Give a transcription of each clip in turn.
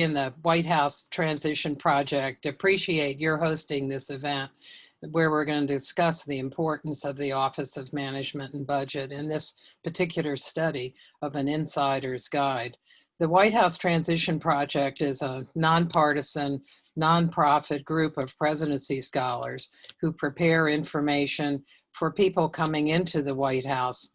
in the White House Transition Project appreciate your hosting this event where we're going to discuss the importance of the Office of Management and Budget in this particular study of an insider's guide. The White House Transition Project is a nonpartisan, nonprofit group of presidency scholars who prepare information for people coming into the White House.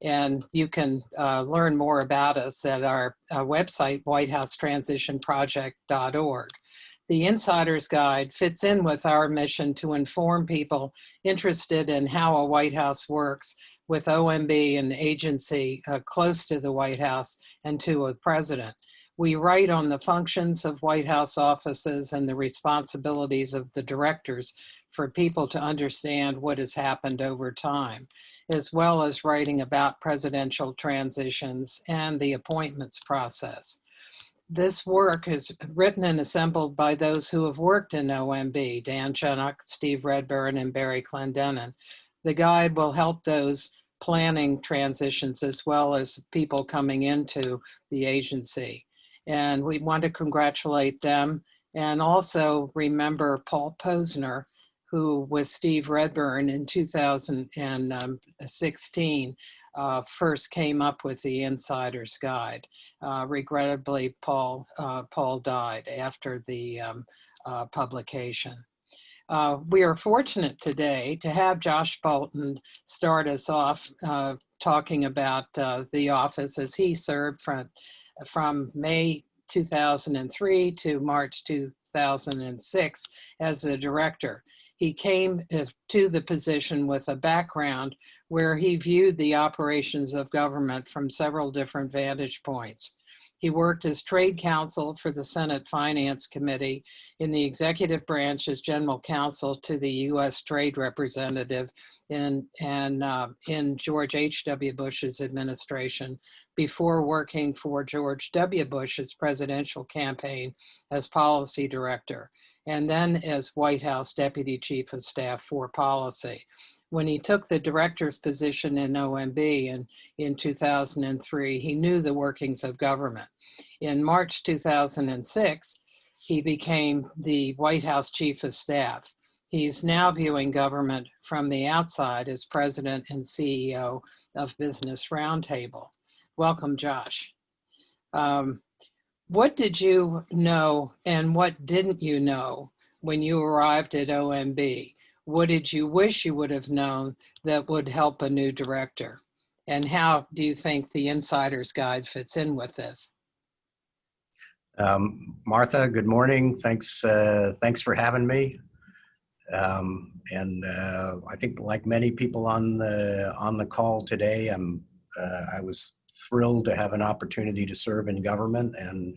And you can learn more about us at our website, whitehouse-transition-project.org. The Insider's Guide fits in with our mission to inform people interested in how a White House works with OMB, an agency close to the White House and to a president. We write on the functions of White House offices and the responsibilities of the directors for people to understand what has happened over time, as well as writing about presidential transitions and the appointments process. This work is written and assembled by those who have worked in OMB, Dan Chenok, Steve Redburn, and Barry Clendenin. The guide will help those planning transitions as well as people coming into the agency. And we want to congratulate them and also remember Paul Posner, who with Steve Redburn in 2016 first came up with the Insider's Guide. Regrettably, Paul died after the publication. We are fortunate today to have Josh Bolten start us off talking about the office as he served from May 2003 to March 2006 as the director. He came to the position with a background where he viewed the operations of government from several different vantage points. He worked as trade counsel for the Senate Finance Committee, in the executive branch as general counsel to the U.S. Trade Representative in George H.W. Bush's administration, before working for George W. Bush's presidential campaign as policy director, and then as White House Deputy Chief of Staff for Policy. When he took the director's position in OMB in 2003, he knew the workings of government. In March 2006, he became the White House Chief of Staff. He's now viewing government from the outside as president and CEO of Business Roundtable. Welcome, Josh. What did you know and what didn't you know when you arrived at OMB? What did you wish you would have known that would help a new director? And how do you think the Insider's Guide fits in with this? Martha, good morning. Thanks for having me. I think, like many people on the call today, I was thrilled to have an opportunity to serve in government, and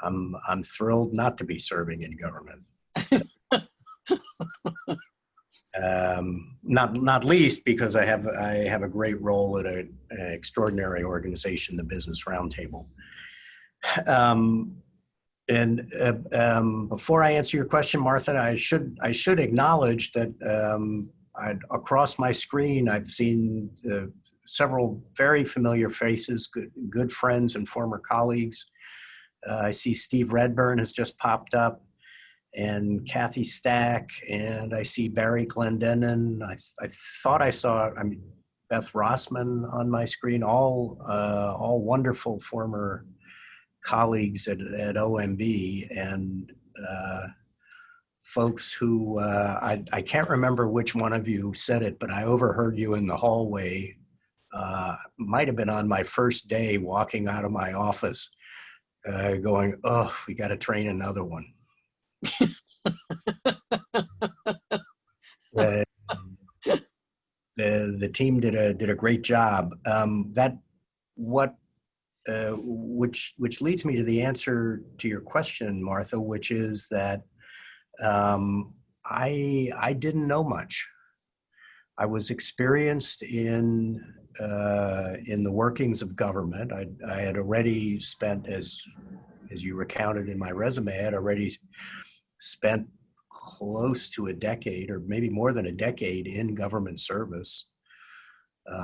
I'm thrilled not to be serving in government. Not least because I have a great role at an extraordinary organization, the Business Roundtable. Before I answer your question, Martha, I should acknowledge that across my screen I've seen several very familiar faces, good friends and former colleagues. I see Steve Redburn has just popped up, and Kathy Stack, and I see Barry Clendenin. I thought I saw Beth Rossman on my screen, all wonderful former colleagues at OMB, and folks who, I can't remember which one of you said it, but I overheard you in the hallway, might have been on my first day walking out of my office, going, oh, we got to train another one. The team did a great job. Which leads me to the answer to your question, Martha, which is that I didn't know much. I was experienced in the workings of government. I had already spent, as you recounted in my resume, I had already spent close to a decade, or maybe more than a decade, in government service,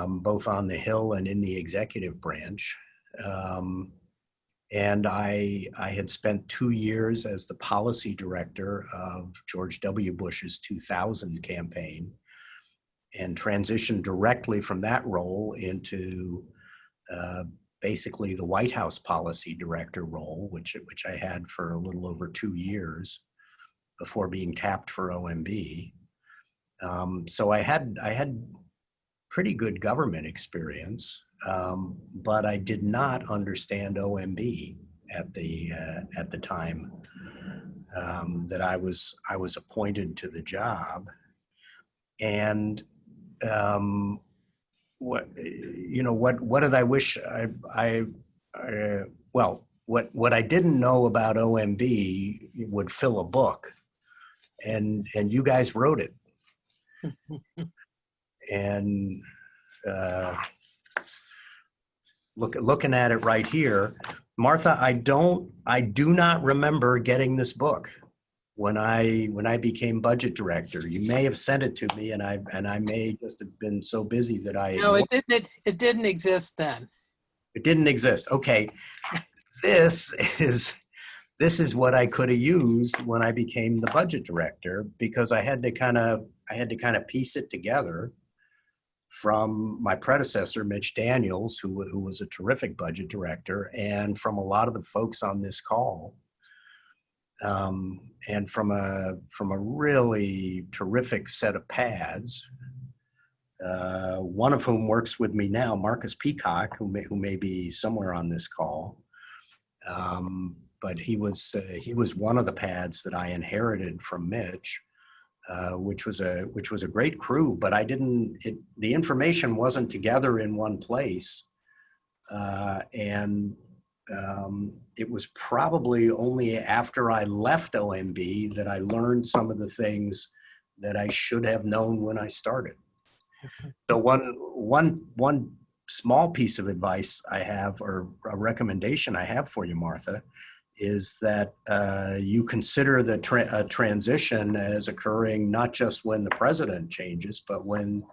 both on the Hill and in the executive branch. And I had spent 2 years as the policy director of George W. Bush's 2000 campaign, and transitioned directly from that role into uh, basically the White House policy director role, which I had for a little over 2 years before being tapped for OMB. So I had pretty good government experience, but I did not understand OMB at the time that I was appointed to the job. And what did I wish well, what I didn't know about OMB would fill a book, and you guys wrote it. And looking at it right here, Martha, I do not remember getting this book when I became budget director. You may have sent it to me, and I may just have been so busy that I No, ignored it didn't exist then. it. Didn't exist. Okay, this is what I could have used when I became the budget director, because I had to kind of piece it together from my predecessor, Mitch Daniels, who was a terrific budget director, and from a lot of the folks on this call, and from a really terrific set of pads, one of whom works with me now, Marcus Peacock, who may be somewhere on this call. But he was one of the pads that I inherited from Mitch, which was a great crew. But the information wasn't together in one place, and it was probably only after I left OMB that I learned some of the things that I should have known when I started. So one small piece of advice I have, or a recommendation I have for you, Martha, is that you consider the transition as occurring not just when the president changes, but when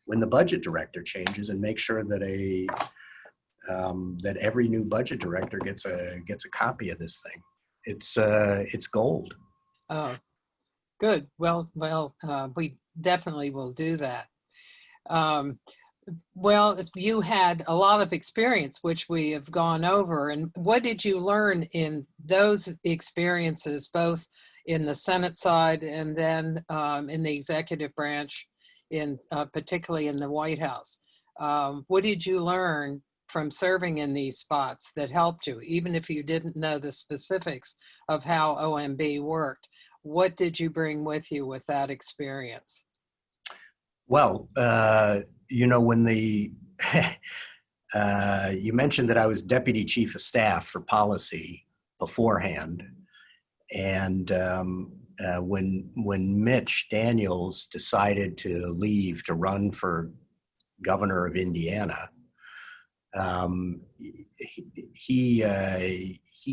the budget director changes, and make sure that that every new budget director gets a copy of this thing. It's gold. Oh, good. Well, we definitely will do that. Well, you had a lot of experience, which we have gone over. And what did you learn in those experiences, both in the Senate side and then in the executive branch, particularly in the White House? What did you learn from serving in these spots that helped you, even if you didn't know the specifics of how OMB worked? What did you bring with you with that experience? Well, when you mentioned that I was deputy chief of staff for policy beforehand, and when Mitch Daniels decided to leave to run for governor of Indiana, he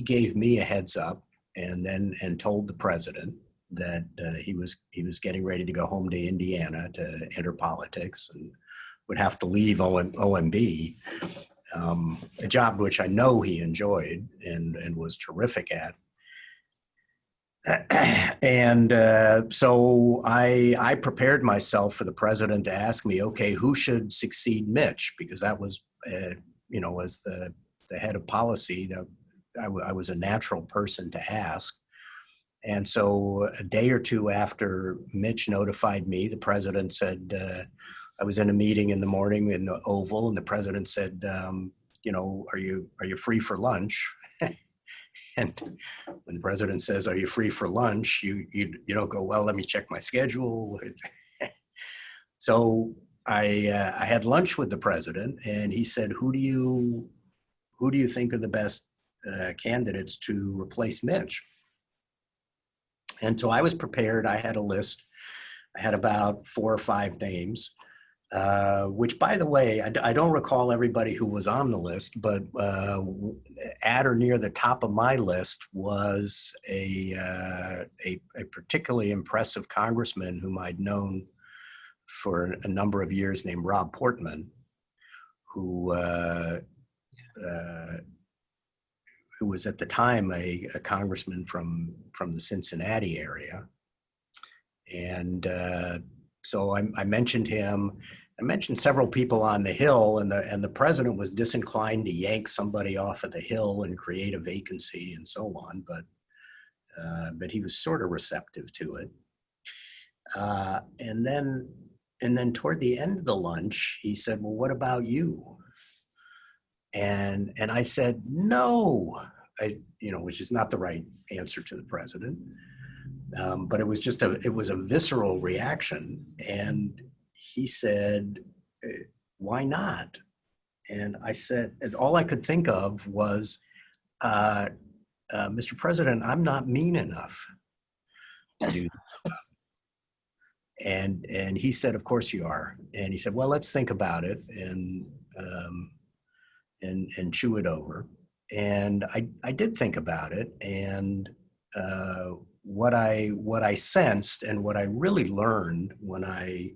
gave me a heads up, and told the president that he was getting ready to go home to Indiana to enter politics and would have to leave OMB, a job which I know he enjoyed and was terrific at. And so I prepared myself for the president to ask me, okay, who should succeed Mitch? Because that was, as the head of policy, that I was a natural person to ask. And so a day or two after Mitch notified me, the president said, I was in a meeting in the morning in the Oval, and the president said, are you free for lunch? And when the president says, are you free for lunch? You don't go, well, let me check my schedule. So I had lunch with the president, and he said, who do you think are the best candidates to replace Mitch? And so I was prepared. I had a list. I had about 4 or 5 names, which, by the way, I don't recall everybody who was on the list, but at or near the top of my list was a particularly impressive congressman whom I'd known for a number of years, named Rob Portman, who who was at the time a congressman from the Cincinnati area. And so I mentioned him. I mentioned several people on the Hill, and the president was disinclined to yank somebody off of the Hill and create a vacancy and so on, but he was sort of receptive to it. And then toward the end of the lunch, he said, "Well, what about you?" And I said, "No," which is not the right answer to the president. But it was a visceral reaction. And he said, "Why not?" And I said, and all I could think of was, "Mr. President, I'm not mean enough to do that." And he said, "Of course you are." And he said, "Well, let's think about it and chew it over." And I did think about it, and what I sensed and what I really learned when I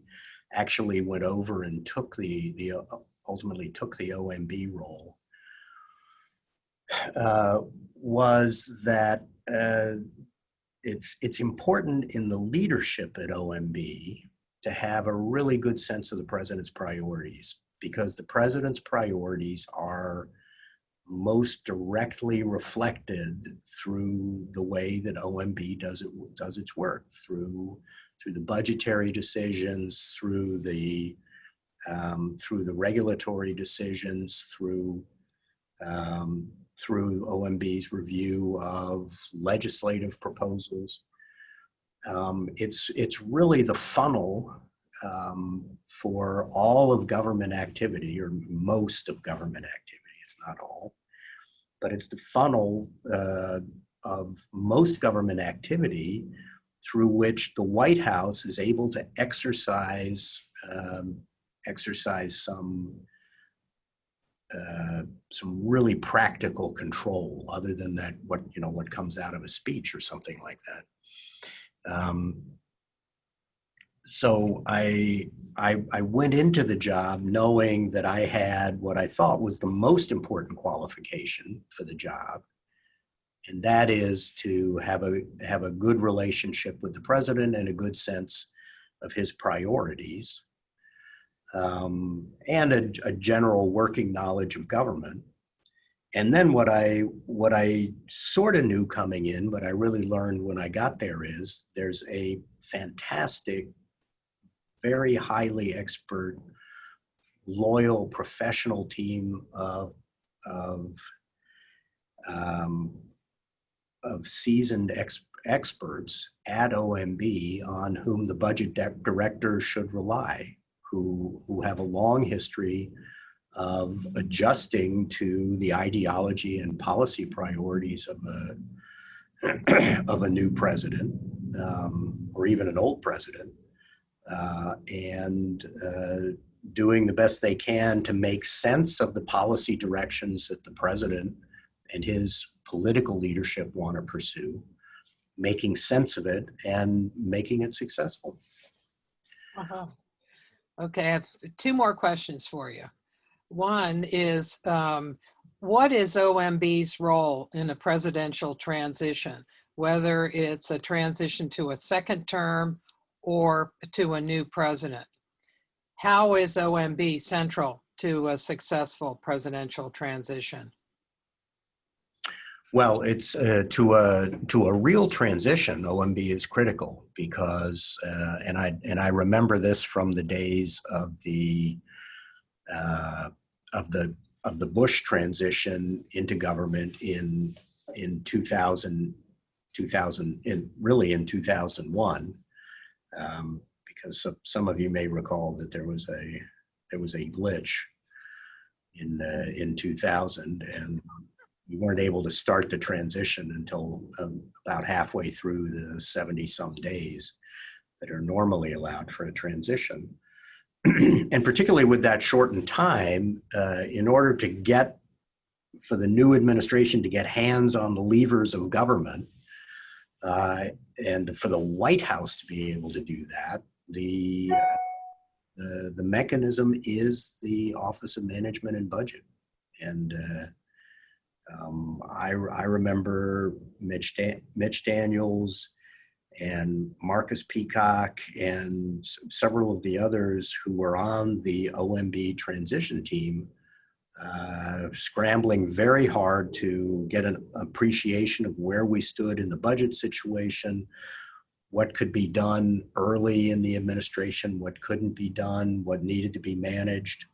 actually went over and ultimately took the OMB role was that it's important in the leadership at OMB to have a really good sense of the president's priorities, because the president's priorities are most directly reflected through the way that OMB does its work, through the budgetary decisions, through the regulatory decisions, through OMB's review of legislative proposals. It's really the funnel for all of government activity, or most of government activity. It's not all, but it's the funnel of most government activity through which the White House is able to exercise some really practical control, other than that what comes out of a speech or something like that. So I went into the job knowing that I had what I thought was the most important qualification for the job, and that is to have a good relationship with the president and a good sense of his priorities, and a general working knowledge of government. And then what I sort of knew coming in, but I really learned when I got there, is there's a fantastic, very highly expert, loyal, professional team of seasoned experts at OMB on whom the budget director should rely, who have a long history of adjusting to the ideology and policy priorities of a new president, or even an old president. And doing the best they can to make sense of the policy directions that the president and his political leadership want to pursue, making sense of it and making it successful. Uh-huh. Okay, I have two more questions for you. One is, what is OMB's role in a presidential transition, whether it's a transition to a second term or to a new president? How is OMB central to a successful presidential transition? Well, it's to a real transition. OMB is critical because, and I remember this from the days of the Bush transition into government in 2000, really in 2001. Because some of you may recall that there was a glitch in 2000, and we weren't able to start the transition until about halfway through the 70-some days that are normally allowed for a transition. And particularly with that shortened time, in order for the new administration to get hands on the levers of government, and for the White House to be able to do that, the mechanism is the Office of Management and Budget. And I remember Mitch Daniels and Marcus Peacock and several of the others who were on the OMB transition team scrambling very hard to get an appreciation of where we stood in the budget situation, what could be done early in the administration, what couldn't be done, what needed to be managed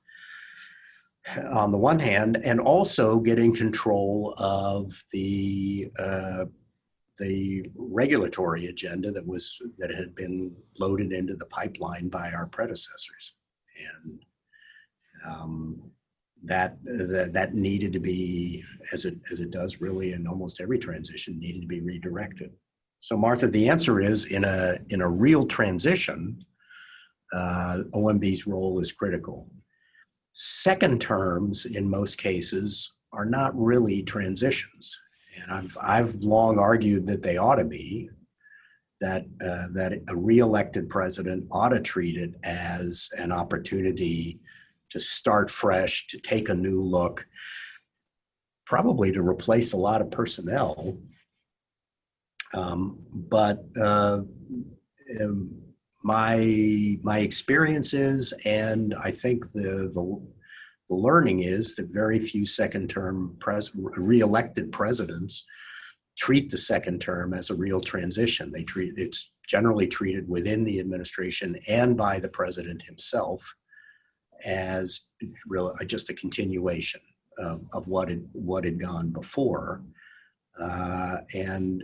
on the one hand, and also getting control of the regulatory agenda that had been loaded into the pipeline by our predecessors, and that needed to be, as it does really in almost every transition, needed to be redirected. So, Martha, the answer is in a real transition, OMB's role is critical. Second terms, in most cases, are not really transitions, and I've long argued that they ought to be. That a re-elected president ought to treat it as an opportunity to start fresh, to take a new look, probably to replace a lot of personnel. But my experiences, and I think the learning is that very few second-term re-elected presidents treat the second term as a real transition. It's generally treated within the administration and by the president himself as just a continuation of what had gone before, and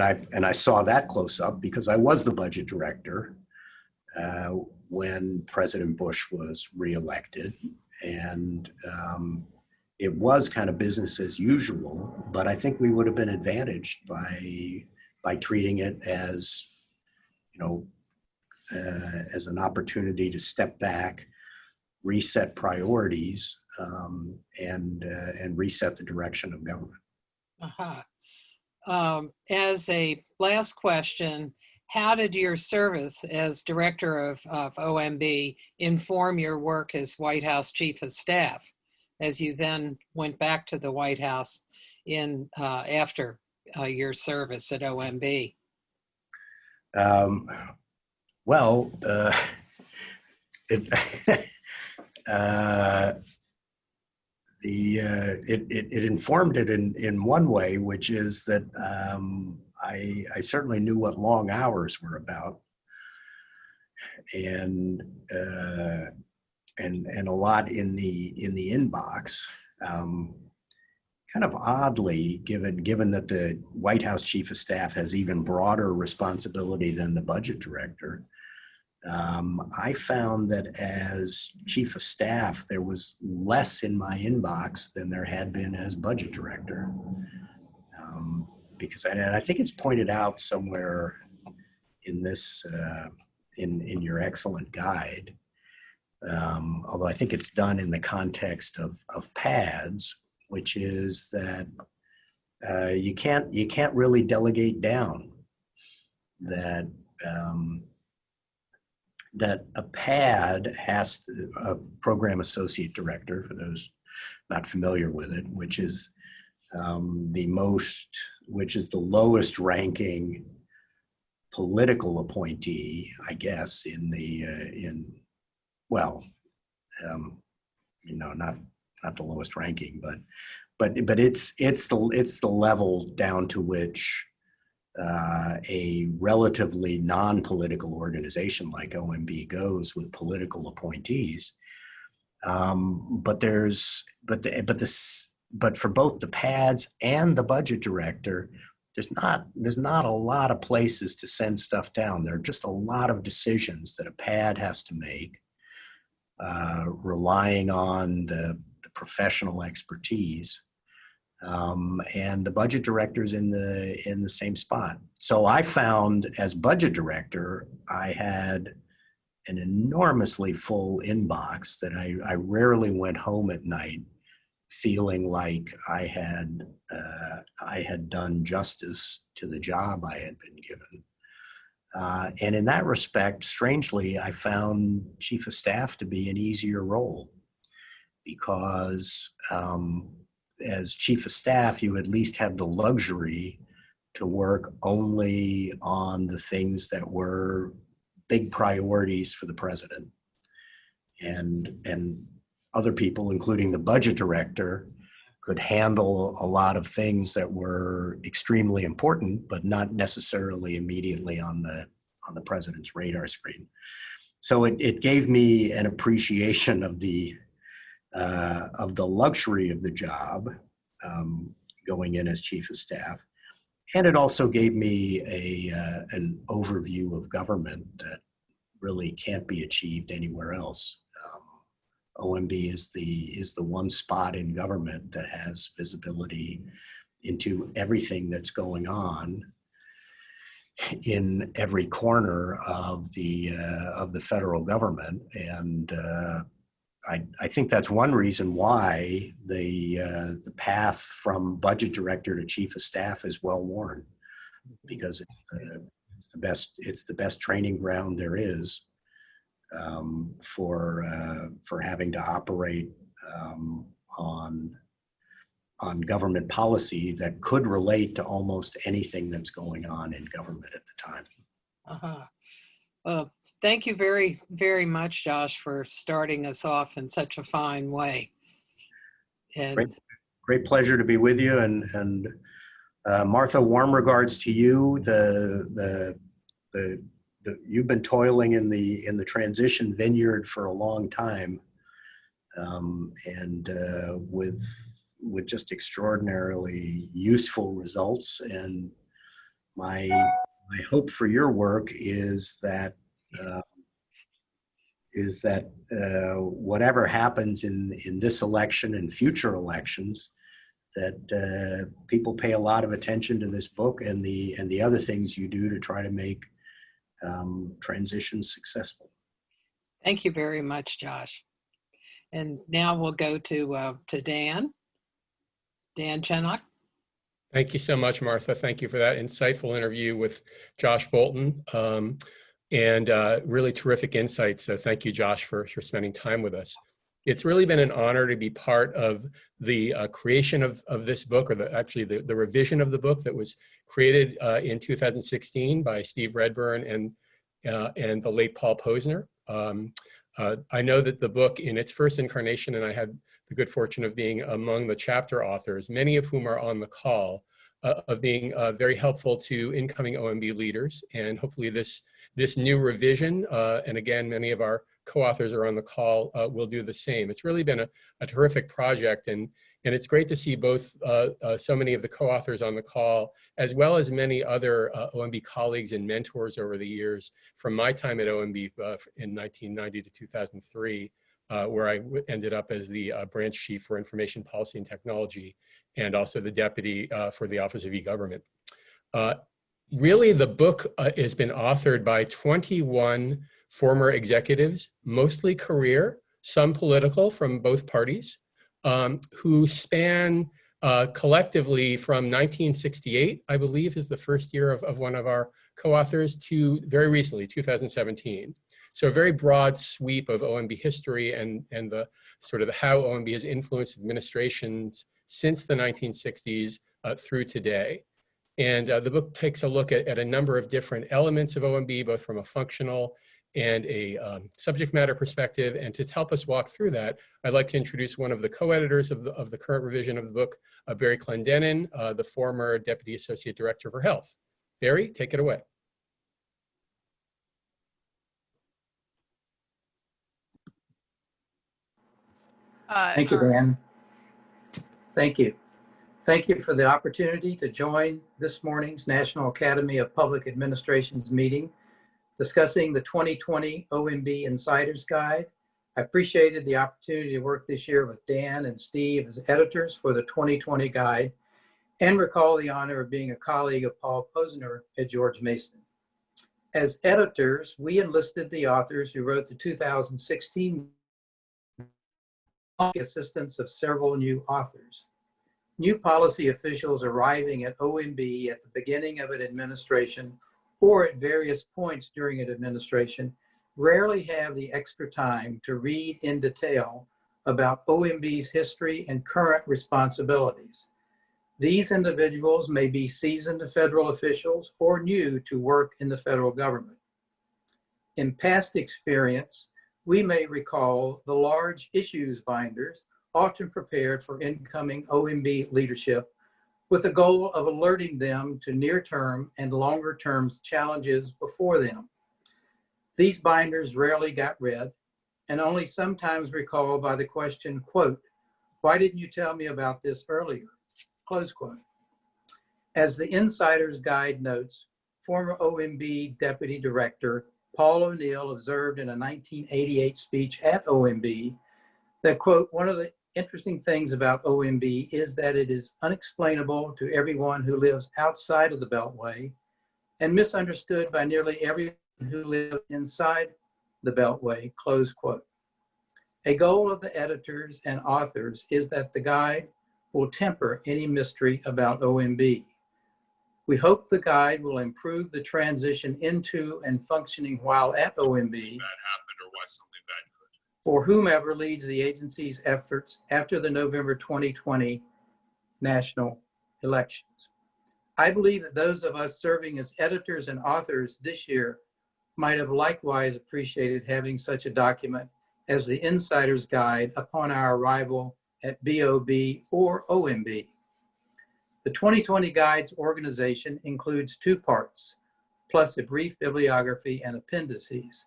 I saw that close up because I was the budget director when President Bush was reelected, and it was kind of business as usual. But I think we would have been advantaged by treating it as, as an opportunity to step back, reset priorities, and reset the direction of government. As a last question, how did your service as director of OMB inform your work as White House Chief of Staff, as you then went back to the White House after your service at OMB? It informed it in one way, which is that I certainly knew what long hours were about, and a lot in the inbox. Kind of oddly, given that the White House Chief of Staff has even broader responsibility than the budget director, I found that as Chief of Staff, there was less in my inbox than there had been as budget director. Because I think it's pointed out somewhere in this, in your excellent guide, although I think it's done in the context of PADS, which is that you can't really delegate down. That a PAD has a program associate director, for those not familiar with it, which is the lowest ranking political appointee, I guess, not the lowest ranking, but it's the level down to which a relatively non-political organization like OMB goes with political appointees. But for both the PADS and the budget director, there's not a lot of places to send stuff down. There are just a lot of decisions that a PAD has to make, relying on the professional expertise. And the budget director's in the same spot. So I found, as budget director, I had an enormously full inbox that I rarely went home at night feeling like I had done justice to the job I had been given. And in that respect, strangely, I found Chief of Staff to be an easier role because as chief of staff, you at least had the luxury to work only on the things that were big priorities for the president. And other people, including the budget director, could handle a lot of things that were extremely important, but not necessarily immediately on the president's radar screen. So it gave me an appreciation of the luxury of the job, going in as chief of staff. And it also gave me an overview of government that really can't be achieved anywhere else. OMB is the one spot in government that has visibility into everything that's going on in every corner of the federal government. And I think that's one reason why the path from budget director to chief of staff is well worn, because it's the best training ground there is for having to operate on government policy that could relate to almost anything that's going on in government at the time. Thank you very, very much, Josh, for starting us off in such a fine way. And great pleasure to be with you. And Martha, warm regards to you. You've been toiling in the transition vineyard for a long time, and with just extraordinarily useful results. And my hope for your work is that whatever happens in this election and future elections, that people pay a lot of attention to this book and the other things you do to try to make transitions successful. thank you very much, Josh. And now we'll go to Dan Chenok. Thank you so much, Martha. Thank you for that insightful interview with Josh Bolten, and really terrific insights. So thank you, Josh, for spending time with us. It's really been an honor to be part of the creation of this book, or the revision of the book that was created in 2016 by Steve Redburn and the late Paul Posner. I know that the book in its first incarnation, and I had the good fortune of being among the chapter authors, many of whom are on the call, of being very helpful to incoming OMB leaders. And hopefully this new revision, and again, many of our co-authors are on the call, will do the same. It's really been a terrific project, and it's great to see both so many of the co-authors on the call, as well as many other OMB colleagues and mentors over the years from my time at OMB in 1990 to 2003, where I ended up as the branch chief for information policy and technology, and also the deputy for the Office of E-Government. Really, the book has been authored by 21 former executives, mostly career, some political from both parties, who span collectively from 1968, I believe is the first year of one of our co-authors, to very recently, 2017. So a very broad sweep of OMB history and the sort of how OMB has influenced administrations since the 1960s through today. And the book takes a look at a number of different elements of OMB, both from a functional and a subject matter perspective. And to help us walk through that, I'd like to introduce one of the co-editors of the current revision of the book, Barry Clendenin, the former Deputy Associate Director for Health. Barry, take it away. Thank you, Dan. Thank you. Thank you for the opportunity to join this morning's National Academy of Public Administration's meeting discussing the 2020 OMB Insider's Guide. I appreciated the opportunity to work this year with Dan and Steve as editors for the 2020 guide, and recall the honor of being a colleague of Paul Posner at George Mason. As editors, we enlisted the authors who wrote the 2016 assistance of several new authors. New policy officials arriving at OMB at the beginning of an administration or at various points during an administration rarely have the extra time to read in detail about OMB's history and current responsibilities. These individuals may be seasoned federal officials or new to work in the federal government. In past experience, we may recall the large issues binders often prepared for incoming OMB leadership with the goal of alerting them to near-term and longer-term challenges before them. These binders rarely got read and only sometimes recalled by the question, quote, "Why didn't you tell me about this earlier?" Close quote. As the Insider's Guide notes, former OMB Deputy Director Paul O'Neill observed in a 1988 speech at OMB that, quote, "One of the interesting things about OMB is that it is unexplainable to everyone who lives outside of the Beltway and misunderstood by nearly everyone who lives inside the Beltway," close quote. A goal of the editors and authors is that the guide will temper any mystery about OMB. We hope the guide will improve the transition into and functioning while at OMB for whomever leads the agency's efforts after the November 2020 national elections. I believe that those of us serving as editors and authors this year might have likewise appreciated having such a document as the Insider's Guide upon our arrival at BOB or OMB. The 2020 Guide's organization includes 2 parts, plus a brief bibliography and appendices.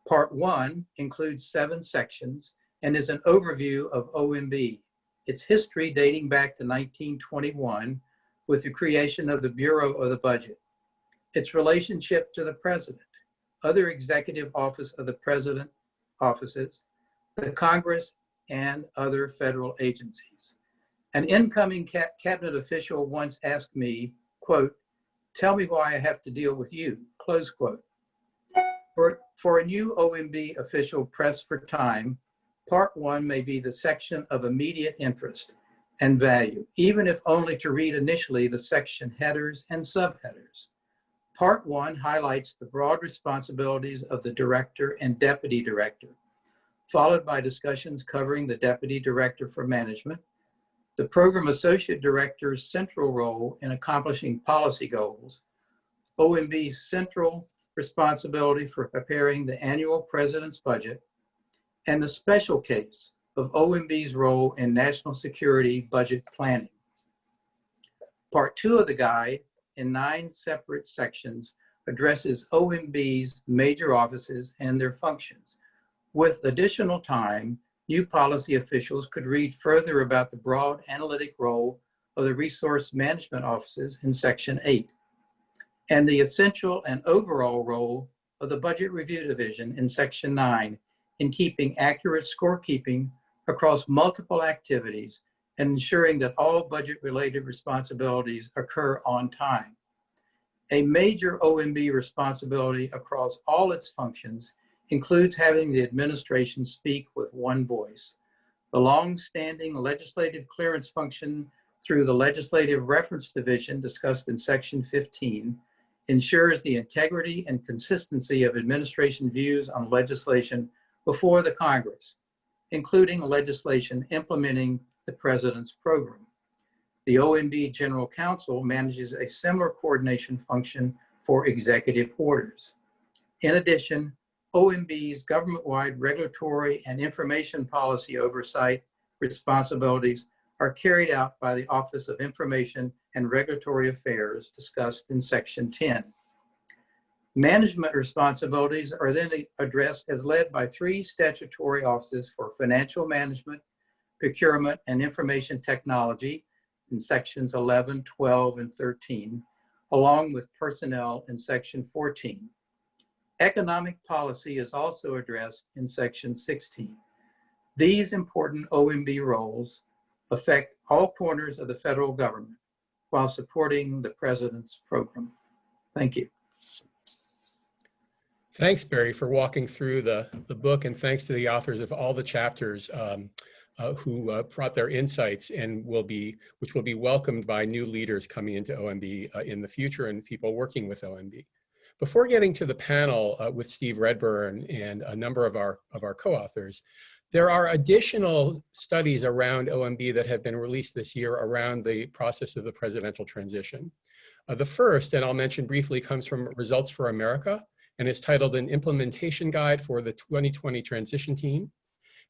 Part 1 includes 7 sections and is an overview of OMB, its history dating back to 1921 with the creation of the Bureau of the Budget, its relationship to the President, other executive office of the President offices, the Congress, and other federal agencies. An incoming cabinet official once asked me, quote, "Tell me why I have to deal with you," close quote. For a new OMB official pressed for time, Part 1 may be the section of immediate interest and value, even if only to read initially the section headers and subheaders. Part 1 highlights the broad responsibilities of the director and deputy director, followed by discussions covering the deputy director for management, the program associate director's central role in accomplishing policy goals, OMB's central responsibility for preparing the annual president's budget, and the special case of OMB's role in national security budget planning. Part 2 of the guide, in 9 separate sections, addresses OMB's major offices and their functions. With additional time, new policy officials could read further about the broad analytic role of the resource management offices in Section 8, and the essential and overall role of the Budget Review Division in Section 9 in keeping accurate scorekeeping across multiple activities and ensuring that all budget-related responsibilities occur on time. A major OMB responsibility across all its functions includes having the administration speak with one voice. The long-standing legislative clearance function through the Legislative Reference Division discussed in Section 15 ensures the integrity and consistency of administration views on legislation before the Congress, including legislation implementing the President's program. The OMB General Counsel manages a similar coordination function for executive orders. In addition, OMB's government-wide regulatory and information policy oversight responsibilities are carried out by the Office of Information and Regulatory Affairs discussed in Section 10. Management responsibilities are then addressed as led by 3 statutory offices for financial management, procurement, and information technology in Sections 11, 12, and 13, along with personnel in Section 14. Economic policy is also addressed in Section 16. These important OMB roles affect all corners of the federal government while supporting the President's program. Thank you. Thanks, Barry, for walking through the book, and thanks to the authors of all the chapters who brought their insights and which will be welcomed by new leaders coming into OMB in the future and people working with OMB. Before getting to the panel with Steve Redburn and a number of our co-authors, There are additional studies around OMB that have been released this year around the process of the presidential transition. The first, and I'll mention briefly, comes from Results for America, and is titled An Implementation Guide for the 2020 Transition Team.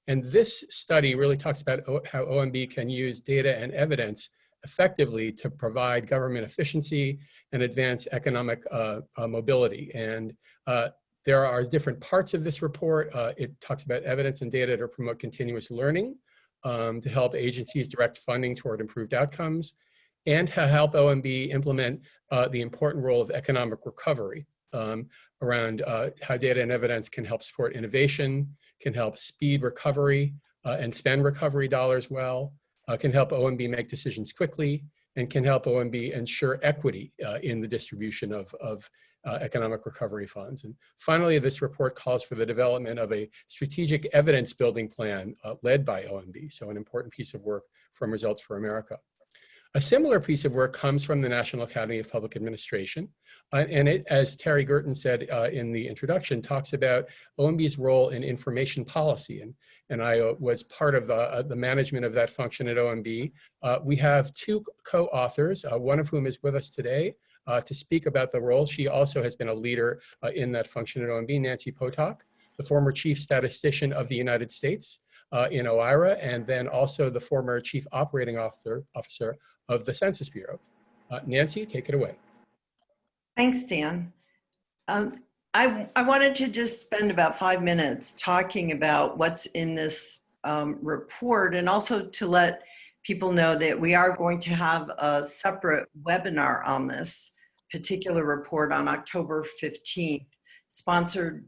And this study really talks about how OMB can use data and evidence effectively to provide government efficiency and advance economic mobility. And there are different parts of this report. It talks about evidence and data to promote continuous learning, to help agencies direct funding toward improved outcomes, and to help OMB implement the important role of economic recovery around how data and evidence can help support innovation, can help speed recovery and spend recovery dollars well, can help OMB make decisions quickly, and can help OMB ensure equity in the distribution of economic recovery funds. And finally, this report calls for the development of a strategic evidence building plan led by OMB, so an important piece of work from Results for America. A similar piece of work comes from the National Academy of Public Administration, and it, as Terry Gerton said in the introduction, talks about OMB's role in information policy, and I was part of the management of that function at OMB. We have two co-authors, one of whom is with us today to speak about the role. She also has been a leader in that function at OMB, Nancy Potok, the former Chief Statistician of the United States in OIRA, and then also the former Chief Operating Officer of the Census Bureau. Nancy, take it away. Thanks, Dan. I wanted to just spend about 5 minutes talking about what's in this report, and also to let people know that we are going to have a separate webinar on this particular report on October 15th, sponsored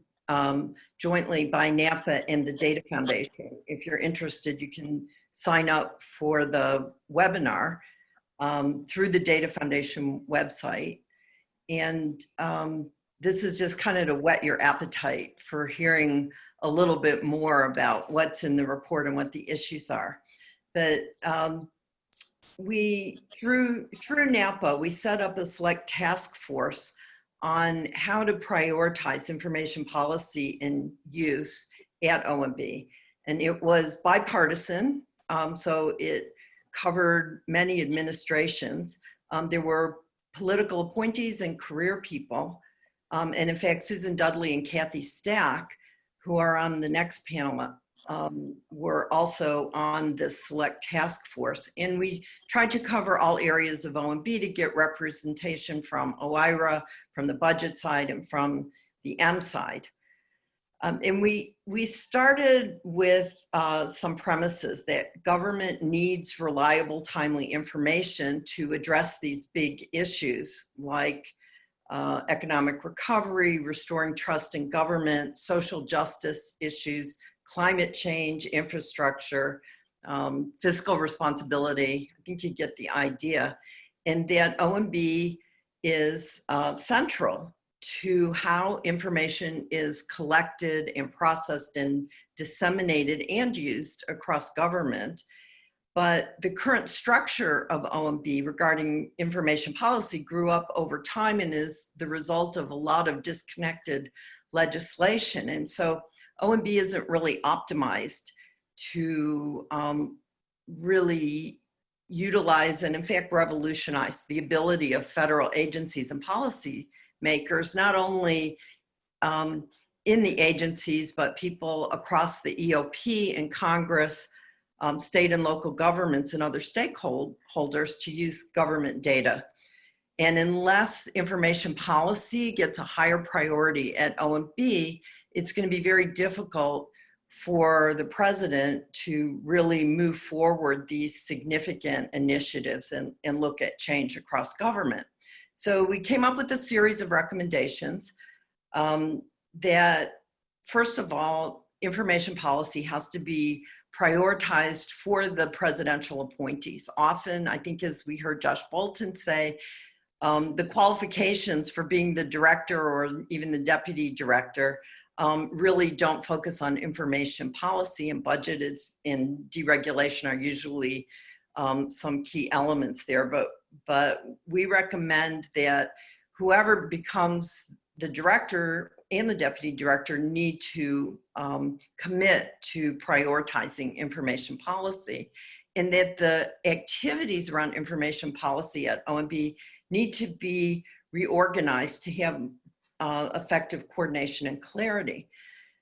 jointly by NAPA and the Data Foundation. If you're interested, you can sign up for the webinar through the Data Foundation website. And this is just kind of to whet your appetite for hearing a little bit more about what's in the report and what the issues are. But through NAPA, we set up a select task force on how to prioritize information policy and use at OMB. And it was bipartisan, so it covered many administrations. There were political appointees and career people. And in fact, Susan Dudley and Kathy Stack, who are on the next panel, were also on this select task force. And we tried to cover all areas of OMB to get representation from OIRA, from the budget side, and from the M side. And we started with some premises that government needs reliable, timely information to address these big issues like economic recovery, restoring trust in government, social justice issues, climate change, infrastructure, fiscal responsibility. I think you get the idea. And that OMB is central to how information is collected and processed and disseminated and used across government. But the current structure of OMB regarding information policy grew up over time and is the result of a lot of disconnected legislation. And so OMB isn't really optimized to really utilize and in fact revolutionize the ability of federal agencies and policy makers, not only in the agencies, but people across the EOP and Congress, state and local governments and other stakeholders to use government data. And unless information policy gets a higher priority at OMB, it's going to be very difficult for the president to really move forward these significant initiatives and look at change across government. So we came up with a series of recommendations that, first of all, information policy has to be prioritized for the presidential appointees. Often, I think as we heard Josh Bolten say, the qualifications for being the director or even the deputy director really don't focus on information policy, and budget and deregulation are usually some key elements there. But we recommend that whoever becomes the director and the deputy director need to commit to prioritizing information policy, and that the activities around information policy at OMB need to be reorganized to have effective coordination and clarity.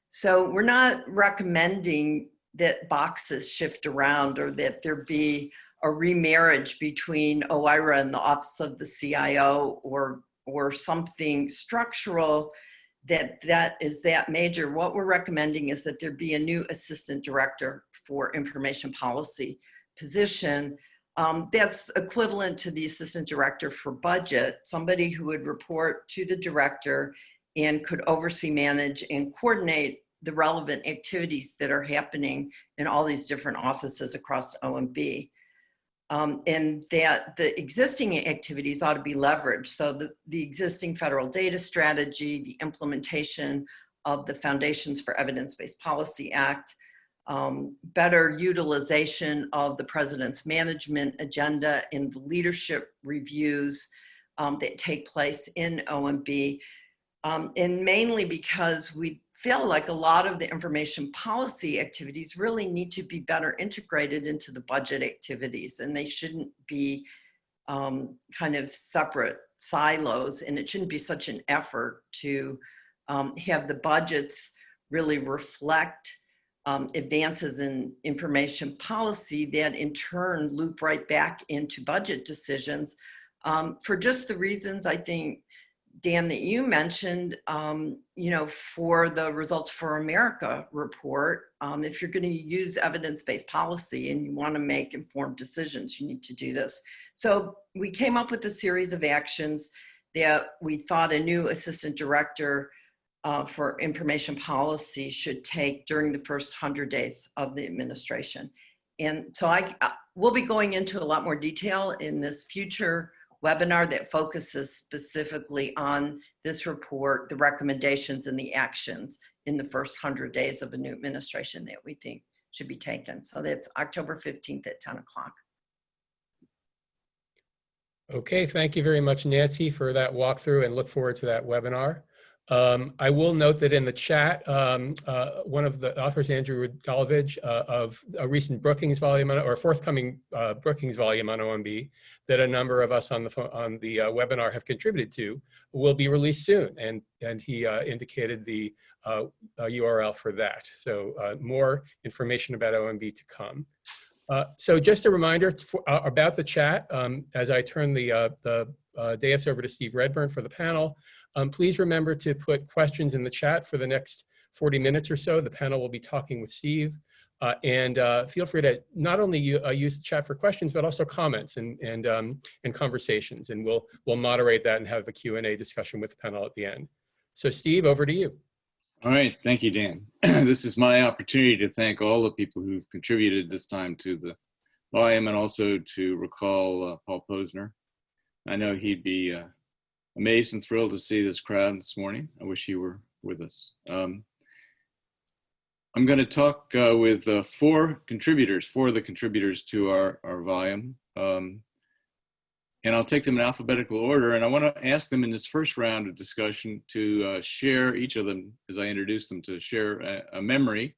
So we're not recommending that boxes shift around or that there be a remarriage between OIRA and the Office of the CIO or something structural that is that major. What we're recommending is that there be a new assistant director for information policy position that's equivalent to the assistant director for budget, somebody who would report to the director and could oversee, manage, and coordinate the relevant activities that are happening in all these different offices across OMB. And that the existing activities ought to be leveraged. So the existing federal data strategy, the implementation of the Foundations for Evidence-Based Policy Act, better utilization of the president's management agenda in the leadership reviews that take place in OMB. And mainly because we feel like a lot of the information policy activities really need to be better integrated into the budget activities, and they shouldn't be kind of separate silos, and it shouldn't be such an effort to have the budgets really reflect advances in information policy that in turn loop right back into budget decisions for just the reasons I think, Dan, that you mentioned, you know, for the Results for America report, if you're going to use evidence-based policy and you want to make informed decisions, you need to do this. So we came up with a series of actions that we thought a new assistant director for information policy should take during the first 100 days of the administration. And so we'll be going into a lot more detail in this future webinar that focuses specifically on this report, the recommendations and the actions in the first 100 days of a new administration that we think should be taken. So that's October 15th at 10 o'clock. Okay, thank you very much, Nancy, for that walkthrough, and look forward to that webinar. I will note that in the chat, one of the authors, Andrew Dalovich, of a recent Brookings volume, or forthcoming Brookings volume on OMB, that a number of us on the webinar have contributed to, will be released soon, and he indicated the URL for that. So more information about OMB to come. So just a reminder about the chat, as I turn the dais over to Steve Redburn for the panel. Please remember to put questions in the chat for the next 40 minutes or so. The panel will be talking with Steve. And feel free to not only use the chat for questions, but also comments and conversations. And we'll moderate that and have a Q&A discussion with the panel at the end. So Steve, over to you. All right, thank you, Dan. This is my opportunity to thank all the people who've contributed this time to the volume, and also to recall Paul Posner. I know he'd be amazed and thrilled to see this crowd this morning. I wish he were with us. I'm going to talk with four of the contributors to our volume. And I'll take them in alphabetical order. And I want to ask them in this first round of discussion to share, each of them, as I introduce them, to share a memory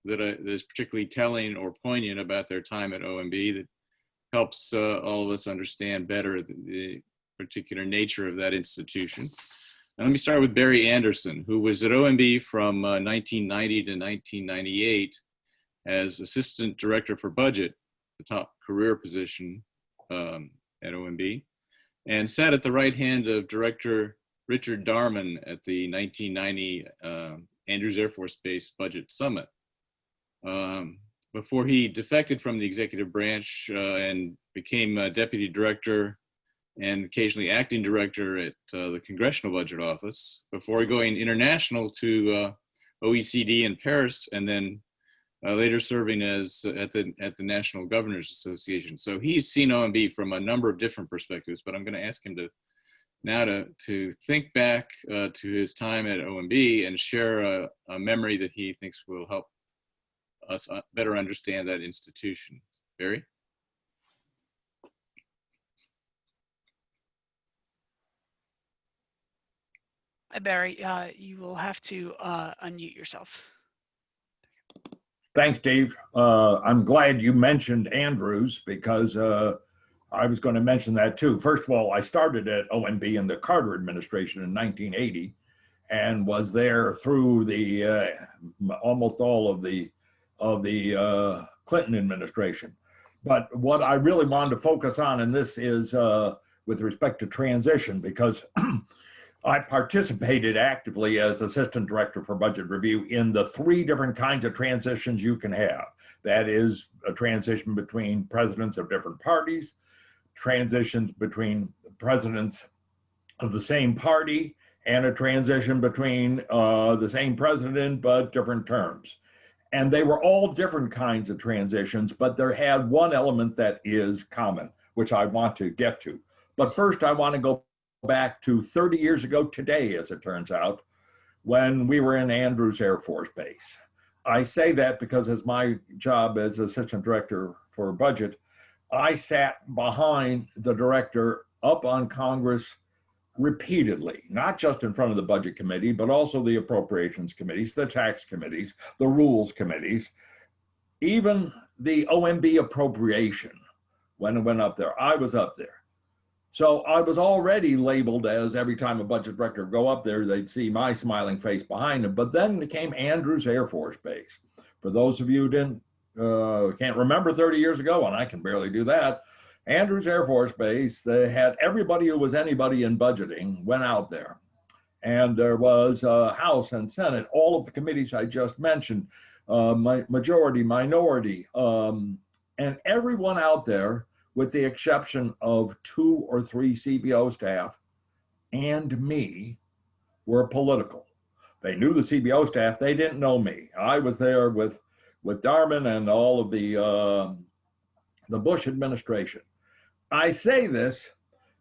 that is particularly telling or poignant about their time at OMB that helps all of us understand better the particular nature of that institution. And let me start with Barry Anderson, who was at OMB from 1990 to 1998 as Assistant Director for Budget, the top career position at OMB, and sat at the right hand of Director Richard Darman at the 1990 Andrews Air Force Base Budget Summit. Before he defected from the executive branch and became Deputy Director and occasionally Acting Director at the Congressional Budget Office, before going international to OECD in Paris, and then later serving as at the National Governors Association. So he's seen OMB from a number of different perspectives, but I'm going to ask him to now to think back to his time at OMB and share a memory that he thinks will help us better understand that institution. Barry? Barry, you will have to unmute yourself. Thanks, Steve. I'm glad you mentioned Andrews because I was going to mention that too. First of all, I started at OMB in the Carter administration in 1980 and was there through the almost all of the Clinton administration. But what I really wanted to focus on, and this is with respect to transition, because I participated actively as Assistant Director for Budget Review in the 3 different kinds of transitions you can have. That is a transition between presidents of different parties, transitions between presidents of the same party, and a transition between the same president but different terms. And they were all different kinds of transitions, but they had one element that is common, which I want to get to. But first, I want to go back to 30 years ago today, as it turns out, when we were in Andrews Air Force Base. I say that because as my job as Assistant Director for Budget, I sat behind the director up on Congress repeatedly, not just in front of the Budget Committee, but also the Appropriations Committees, the Tax Committees, the Rules Committees, even the OMB appropriation. When it went up there, I was up there. So I was already labeled as, every time a budget director would go up there, they'd see my smiling face behind him. But then it came Andrews Air Force Base. For those of you who can't remember 30 years ago, and I can barely do that, Andrews Air Force Base, they had everybody who was anybody in budgeting went out there. And there was House and Senate, all of the committees I just mentioned, majority, minority, and everyone out there, with the exception of 2 or 3 CBO staff and me, were political. They knew the CBO staff, they didn't know me. I was there with Darman and all of the Bush administration. I say this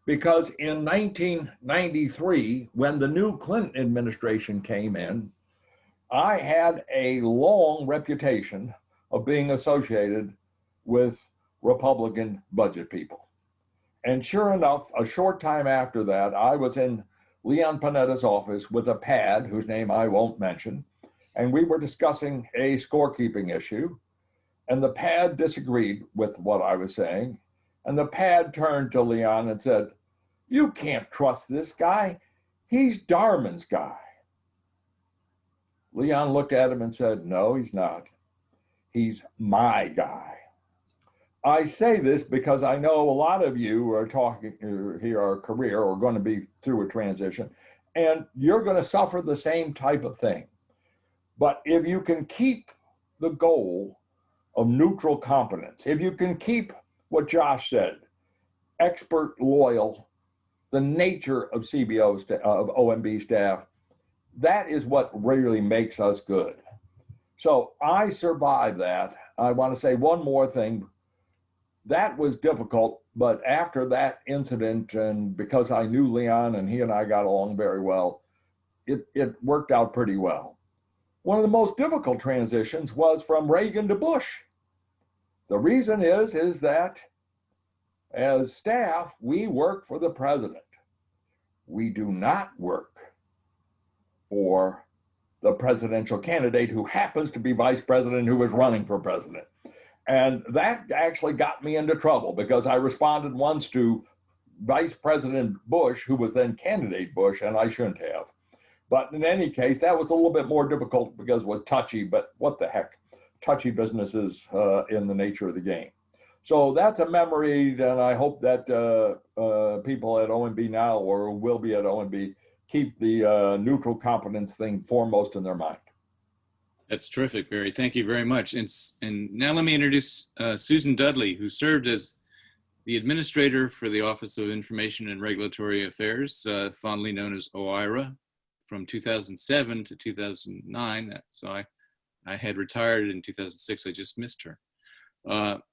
because in 1993, when the new Clinton administration came in, I had a long reputation of being associated with Republican budget people. And sure enough, a short time after that, I was in Leon Panetta's office with a pad, whose name I won't mention, and we were discussing a scorekeeping issue, and the pad disagreed with what I was saying, and the pad turned to Leon and said, "You can't trust this guy. He's Darman's guy." Leon looked at him and said, "No, he's not. He's my guy." I say this because I know a lot of you are talking here are a career or going to be through a transition, and you're going to suffer the same type of thing. But if you can keep the goal of neutral competence, if you can keep what Josh said, expert, loyal, the nature of CBO, of OMB staff, that is what really makes us good. So I survived that. I want to say one more thing. That was difficult, but after that incident, and because I knew Leon and he and I got along very well, it worked out pretty well. One of the most difficult transitions was from Reagan to Bush. The reason is that as staff, we work for the president. We do not work for the presidential candidate who happens to be vice president who is running for president. And that actually got me into trouble because I responded once to Vice President Bush, who was then candidate Bush, and I shouldn't have. But in any case, that was a little bit more difficult because it was touchy, but what the heck, touchy businesses in the nature of the game. So that's a memory, and I hope that people at OMB now or will be at OMB keep the neutral competence thing foremost in their mind. That's terrific, Barry. Thank you very much. And now let me introduce Susan Dudley, who served as the administrator for the Office of Information and Regulatory Affairs, fondly known as OIRA, from 2007 to 2009. So I had retired in 2006. I just missed her.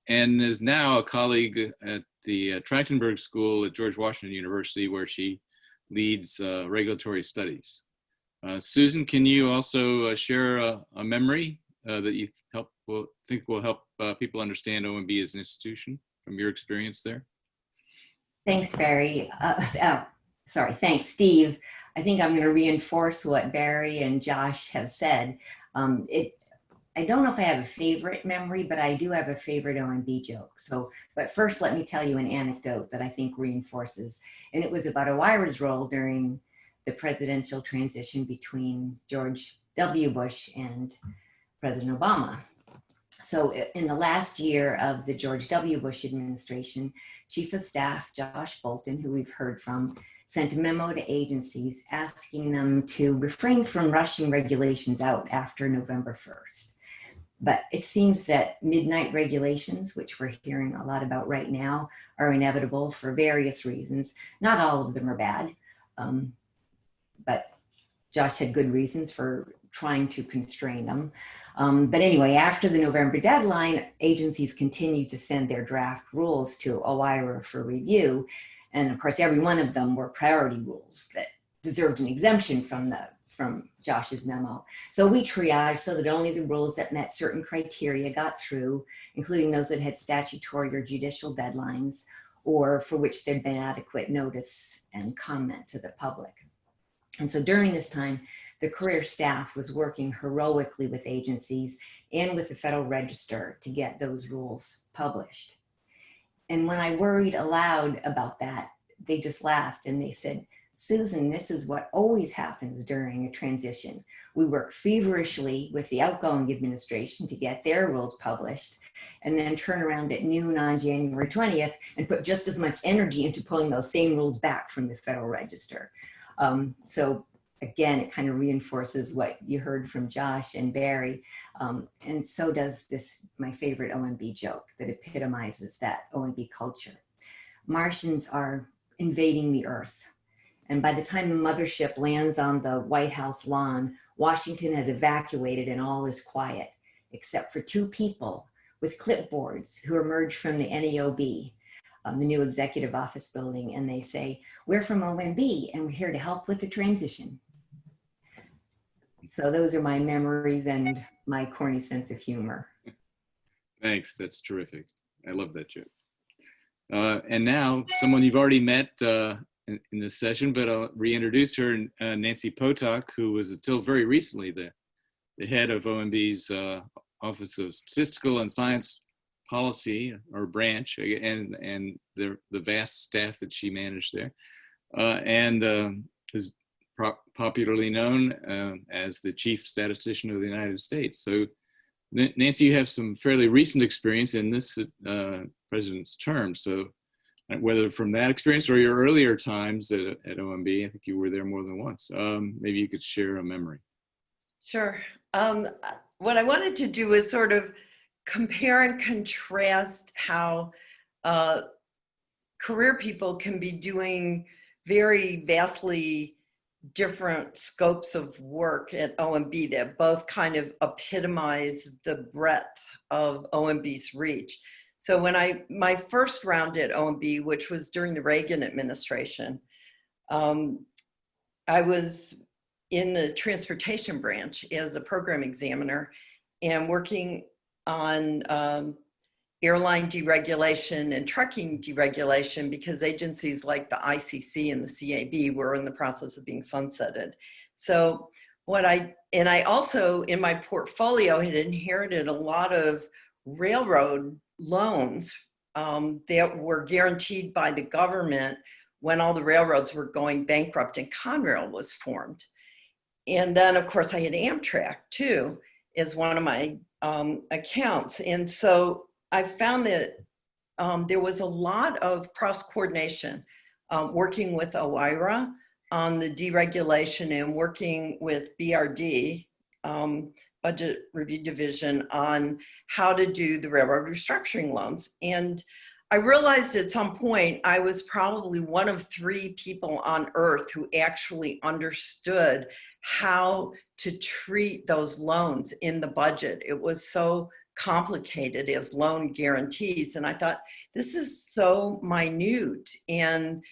And is now a colleague at the Trachtenberg School at George Washington University, where she leads regulatory studies. Susan, can you also share a memory that you think will help people understand OMB as an institution from your experience there? Thanks, Barry. Thanks, Steve. I think I'm going to reinforce what Barry and Josh have said. I don't know if I have a favorite memory, but I do have a favorite OMB joke. But first, let me tell you an anecdote that I think reinforces. And it was about OIRA's role during the presidential transition between George W. Bush and President Obama. So in the last year of the George W. Bush administration, Chief of Staff Josh Bolten, who we've heard from, sent a memo to agencies asking them to refrain from rushing regulations out after November 1st. But it seems that midnight regulations, which we're hearing a lot about right now, are inevitable for various reasons. Not all of them are bad, but Josh had good reasons for trying to constrain them. But anyway, after the November deadline, agencies continued to send their draft rules to OIRA for review. And of course, every one of them were priority rules that deserved an exemption from Josh's memo. So we triaged so that only the rules that met certain criteria got through, including those that had statutory or judicial deadlines, or for which there'd been adequate notice and comment to the public. And so during this time, the career staff was working heroically with agencies and with the Federal Register to get those rules published. And when I worried aloud about that, they just laughed and they said, "Susan, this is what always happens during a transition. We work feverishly with the outgoing administration to get their rules published and then turn around at noon on January 20th and put just as much energy into pulling those same rules back from the Federal Register." So again, it kind of reinforces what you heard from Josh and Barry. And so does this, my favorite OMB joke that epitomizes that OMB culture. Martians are invading the Earth. And by the time the mothership lands on the White House lawn, Washington has evacuated and all is quiet, except for two people with clipboards who emerge from the NAOB, the new executive office building, and they say, "We're from OMB and we're here to help with the transition." So those are my memories and my corny sense of humor. Thanks, that's terrific. I love that joke. And now, someone you've already met in this session, but I'll reintroduce her, Nancy Potok, who was until very recently the head of OMB's Office of Statistical and Science Policy, or branch, and the vast staff that she managed there, and is popularly known as the chief statistician of the United States. So Nancy, you have some fairly recent experience in this president's term. So whether from that experience or your earlier times at OMB, I think you were there more than once, maybe you could share a memory. Sure. What I wanted to do is sort of compare and contrast how career people can be doing very vastly different scopes of work at OMB that both kind of epitomize the breadth of OMB's reach. So when my first round at OMB, which was during the Reagan administration, I was in the transportation branch as a program examiner and working on airline deregulation and trucking deregulation because agencies like the ICC and the CAB were in the process of being sunsetted. So I also in my portfolio had inherited a lot of railroad loans that were guaranteed by the government when all the railroads were going bankrupt and Conrail was formed. And then of course I had Amtrak too as one of my accounts. And so I found that there was a lot of cross-coordination working with OIRA on the deregulation and working with BRD, Budget Review Division, on how to do the railroad restructuring loans. And I realized at some point I was probably one of 3 people on earth who actually understood how to treat those loans in the budget. It was so complicated as loan guarantees. And I thought, this is so minute. And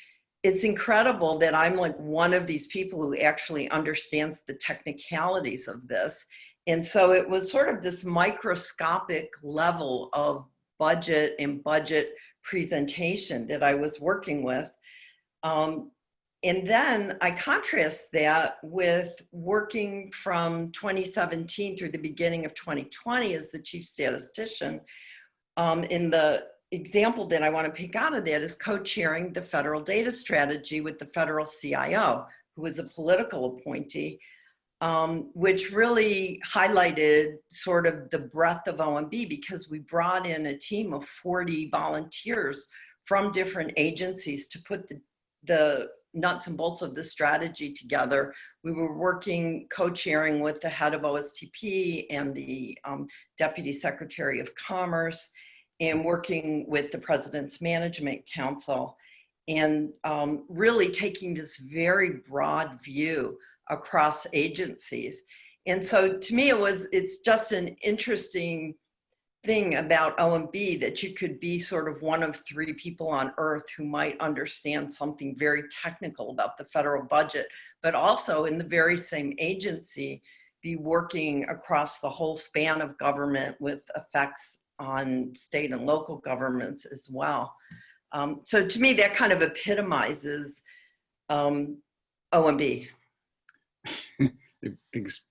it's incredible that I'm like one of these people who actually understands the technicalities of this. And so it was sort of this microscopic level of budget and budget presentation that I was working with. And then I contrast that with working from 2017 through the beginning of 2020 as the chief statistician. In the example that I want to pick out of that is co-chairing the federal data strategy with the federal CIO, who is a political appointee, which really highlighted sort of the breadth of OMB, because we brought in a team of 40 volunteers from different agencies to put the nuts and bolts of the strategy together. We were working, co-chairing with the head of OSTP and the Deputy Secretary of Commerce, and working with the President's Management Council, and really taking this very broad view across agencies. And so to me, it's just an interesting thing about OMB that you could be sort of one of 3 people on earth who might understand something very technical about the federal budget, but also in the very same agency, be working across the whole span of government with effects on state and local governments as well. So to me, that kind of epitomizes OMB.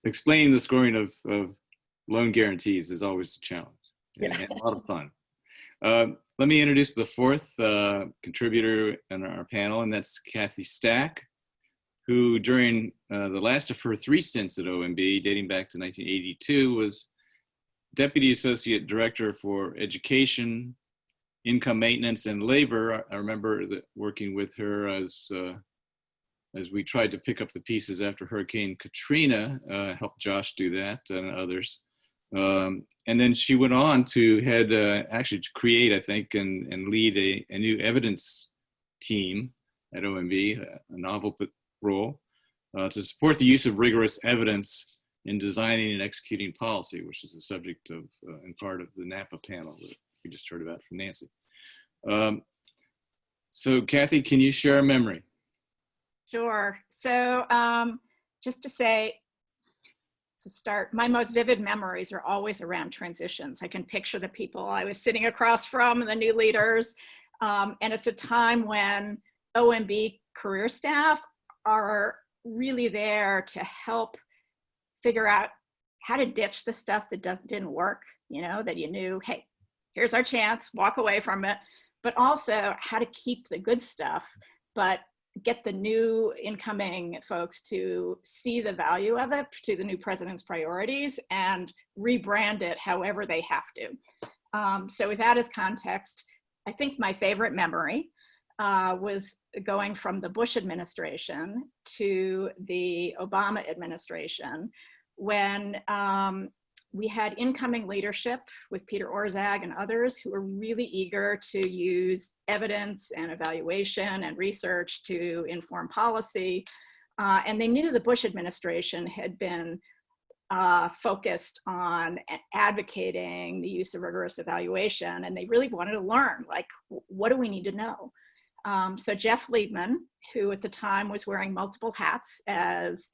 Explaining the scoring of loan guarantees is always a challenge. Yeah. And a lot of fun. Let me introduce the 4th contributor in our panel, and that's Kathy Stack, who during the last of her 3 stints at OMB, dating back to 1982, was Deputy Associate Director for Education, Income Maintenance, and Labor. I remember working with her as we tried to pick up the pieces after Hurricane Katrina, helped Josh do that and others. And then she went on to head, actually to create, I think, and lead a new evidence team at OMB, a novel role, to support the use of rigorous evidence in designing and executing policy, which is the subject of and part of the NAPA panel that we just heard about from Nancy. So Kathy, can you share a memory? Sure. So just to say, to start, my most vivid memories are always around transitions. I can picture the people I was sitting across from, the new leaders. And it's a time when OMB career staff are really there to help figure out how to ditch the stuff that didn't work, you know, that you knew, hey, here's our chance, walk away from it, but also how to keep the good stuff, but get the new incoming folks to see the value of it, to the new president's priorities, and rebrand it however they have to. So with that as context, I think my favorite memory was going from the Bush administration to the Obama administration, when we had incoming leadership with Peter Orszag and others who were really eager to use evidence and evaluation and research to inform policy. And they knew the Bush administration had been focused on advocating the use of rigorous evaluation, and they really wanted to learn, like, what do we need to know? So Jeff Liebman, who at the time was wearing multiple hats as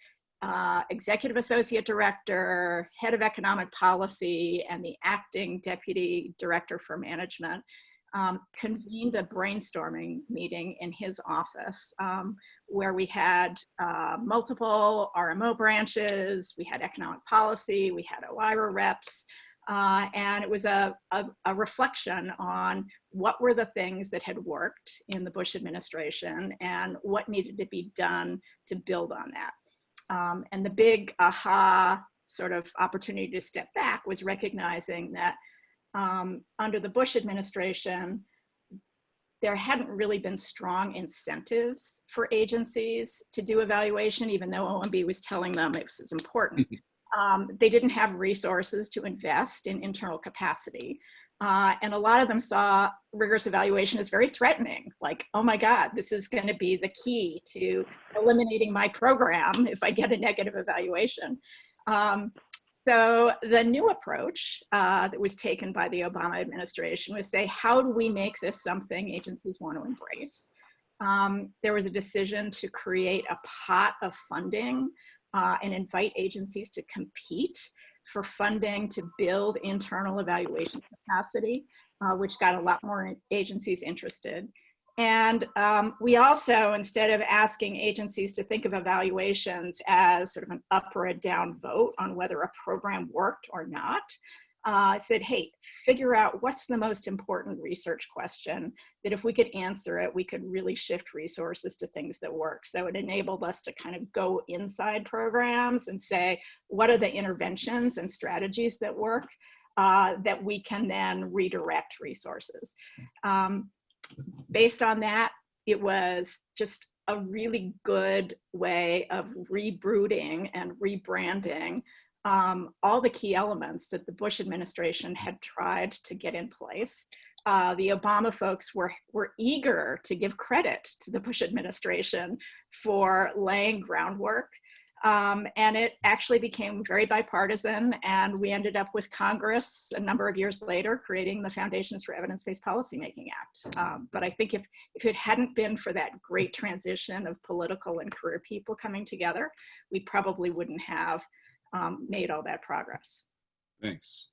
Executive Associate Director, Head of Economic Policy, and the Acting Deputy Director for Management, convened a brainstorming meeting in his office where we had multiple RMO branches, we had economic policy, we had OIRA reps, and it was a reflection on what were the things that had worked in the Bush administration and what needed to be done to build on that. And the big aha sort of opportunity to step back was recognizing that under the Bush administration, there hadn't really been strong incentives for agencies to do evaluation, even though OMB was telling them it was important. They didn't have resources to invest in internal capacity. And a lot of them saw rigorous evaluation as very threatening, like, oh my God, this is going to be the key to eliminating my program if I get a negative evaluation. So the new approach that was taken by the Obama administration was say, how do we make this something agencies want to embrace? There was a decision to create a pot of funding and invite agencies to compete for funding to build internal evaluation capacity, which got a lot more agencies interested. And we also, instead of asking agencies to think of evaluations as sort of an up or a down vote on whether a program worked or not, said, hey, figure out what's the most important research question that if we could answer it, we could really shift resources to things that work. So it enabled us to kind of go inside programs and say, what are the interventions and strategies that work that we can then redirect resources. Based on that, it was just a really good way of rebrooding and rebranding all the key elements that the Bush administration had tried to get in place. The Obama folks were eager to give credit to the Bush administration for laying groundwork. And it actually became very bipartisan, and we ended up with Congress a number of years later creating the Foundations for Evidence-Based Policymaking Act. But I think if it hadn't been for that great transition of political and career people coming together, we probably wouldn't have made all that progress. Thanks.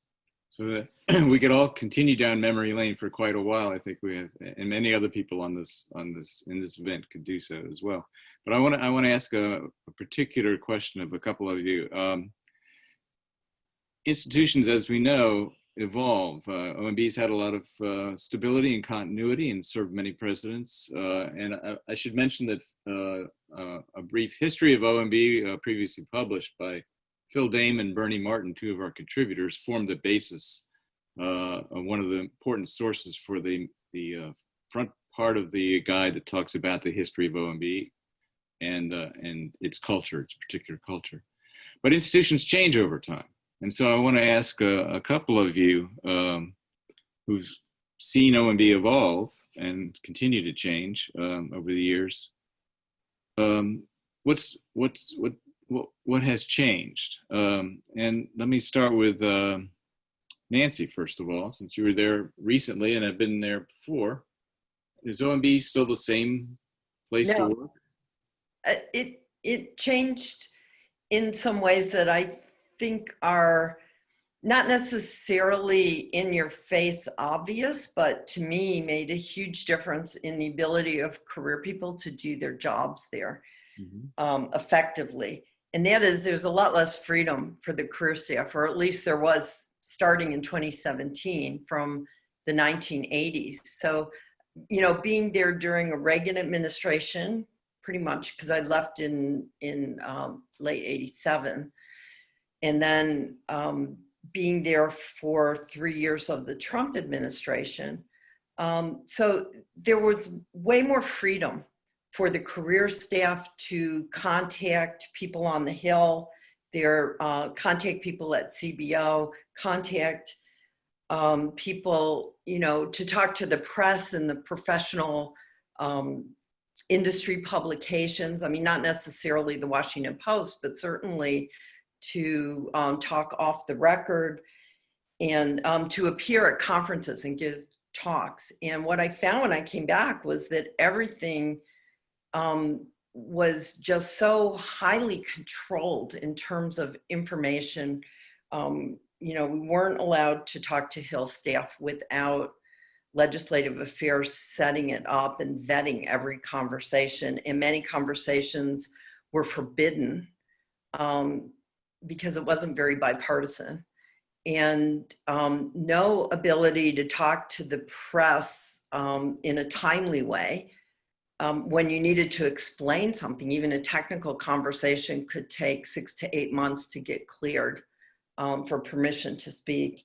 So that we could all continue down memory lane for quite a while. I think we have, and many other people in this event could do so as well. But I want to ask a particular question of a couple of you. Institutions, as we know, evolve. OMB's had a lot of stability and continuity and served many presidents. And I should mention that a brief history of OMB previously published by Phil Dame and Bernie Martin, two of our contributors, formed the basis of one of the important sources for the front part of the guide that talks about the history of OMB and its culture, its particular culture. But institutions change over time. And so I want to ask a couple of you who've seen OMB evolve and continue to change over the years. What has changed? And let me start with Nancy, first of all, since you were there recently and have been there before. Is OMB still the same place to work? It changed in some ways that I think are not necessarily in your face obvious, but to me made a huge difference in the ability of career people to do their jobs there effectively. And that is, there's a lot less freedom for the career staff, or at least there was starting in 2017 from the 1980s. So, you know, being there during a Reagan administration, pretty much, because I left in late 87, and then being there for 3 years of the Trump administration. So there was way more freedom for the career staff to contact people on the Hill, contact people at CBO, contact people, you know, to talk to the press and the professional industry publications. I mean, not necessarily the Washington Post, but certainly to talk off the record and to appear at conferences and give talks. And what I found when I came back was that everything was just so highly controlled in terms of information. You know, we weren't allowed to talk to Hill staff without legislative affairs setting it up and vetting every conversation. And many conversations were forbidden because it wasn't very bipartisan. And no ability to talk to the press in a timely way. When you needed to explain something, even a technical conversation could take 6 to 8 months to get cleared for permission to speak.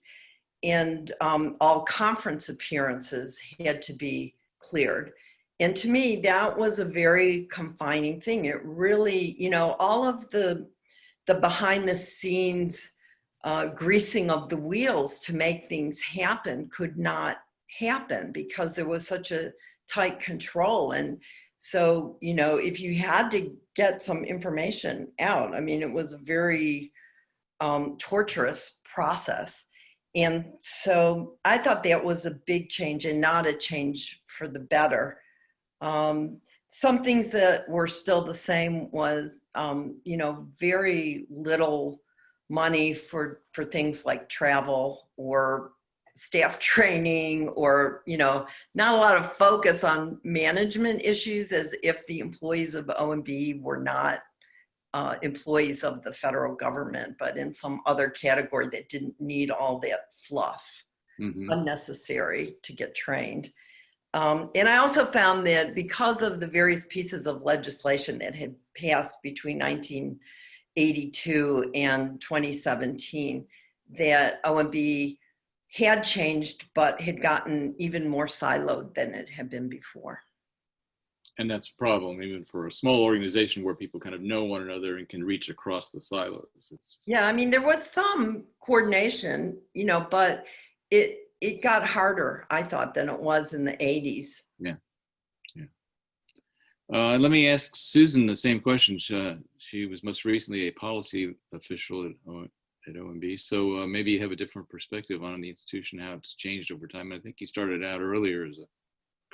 And all conference appearances had to be cleared. And to me, that was a very confining thing. It really, you know, all of the behind the scenes greasing of the wheels to make things happen could not happen because there was such a tight control. And so, you know, if you had to get some information out, I mean, it was a very torturous process. And so I thought that was a big change and not a change for the better. Some things that were still the same was, you know, very little money for things like travel or staff training or, not a lot of focus on management issues, as if the employees of OMB were not employees of the federal government, but in some other category that didn't need all that fluff, unnecessary to get trained. And I also found that because of the various pieces of legislation that had passed between 1982 and 2017, that OMB had changed, but had gotten even more siloed than it had been before. And that's a problem, even for a small organization where people kind of know one another and can reach across the silos. Yeah, I mean, there was some coordination, but it got harder, I thought, than it was in the 80s. Yeah. Let me ask Susan the same question. She was most recently a policy official at OMB, so maybe you have a different perspective on the institution, how it's changed over time. I think you started out earlier as a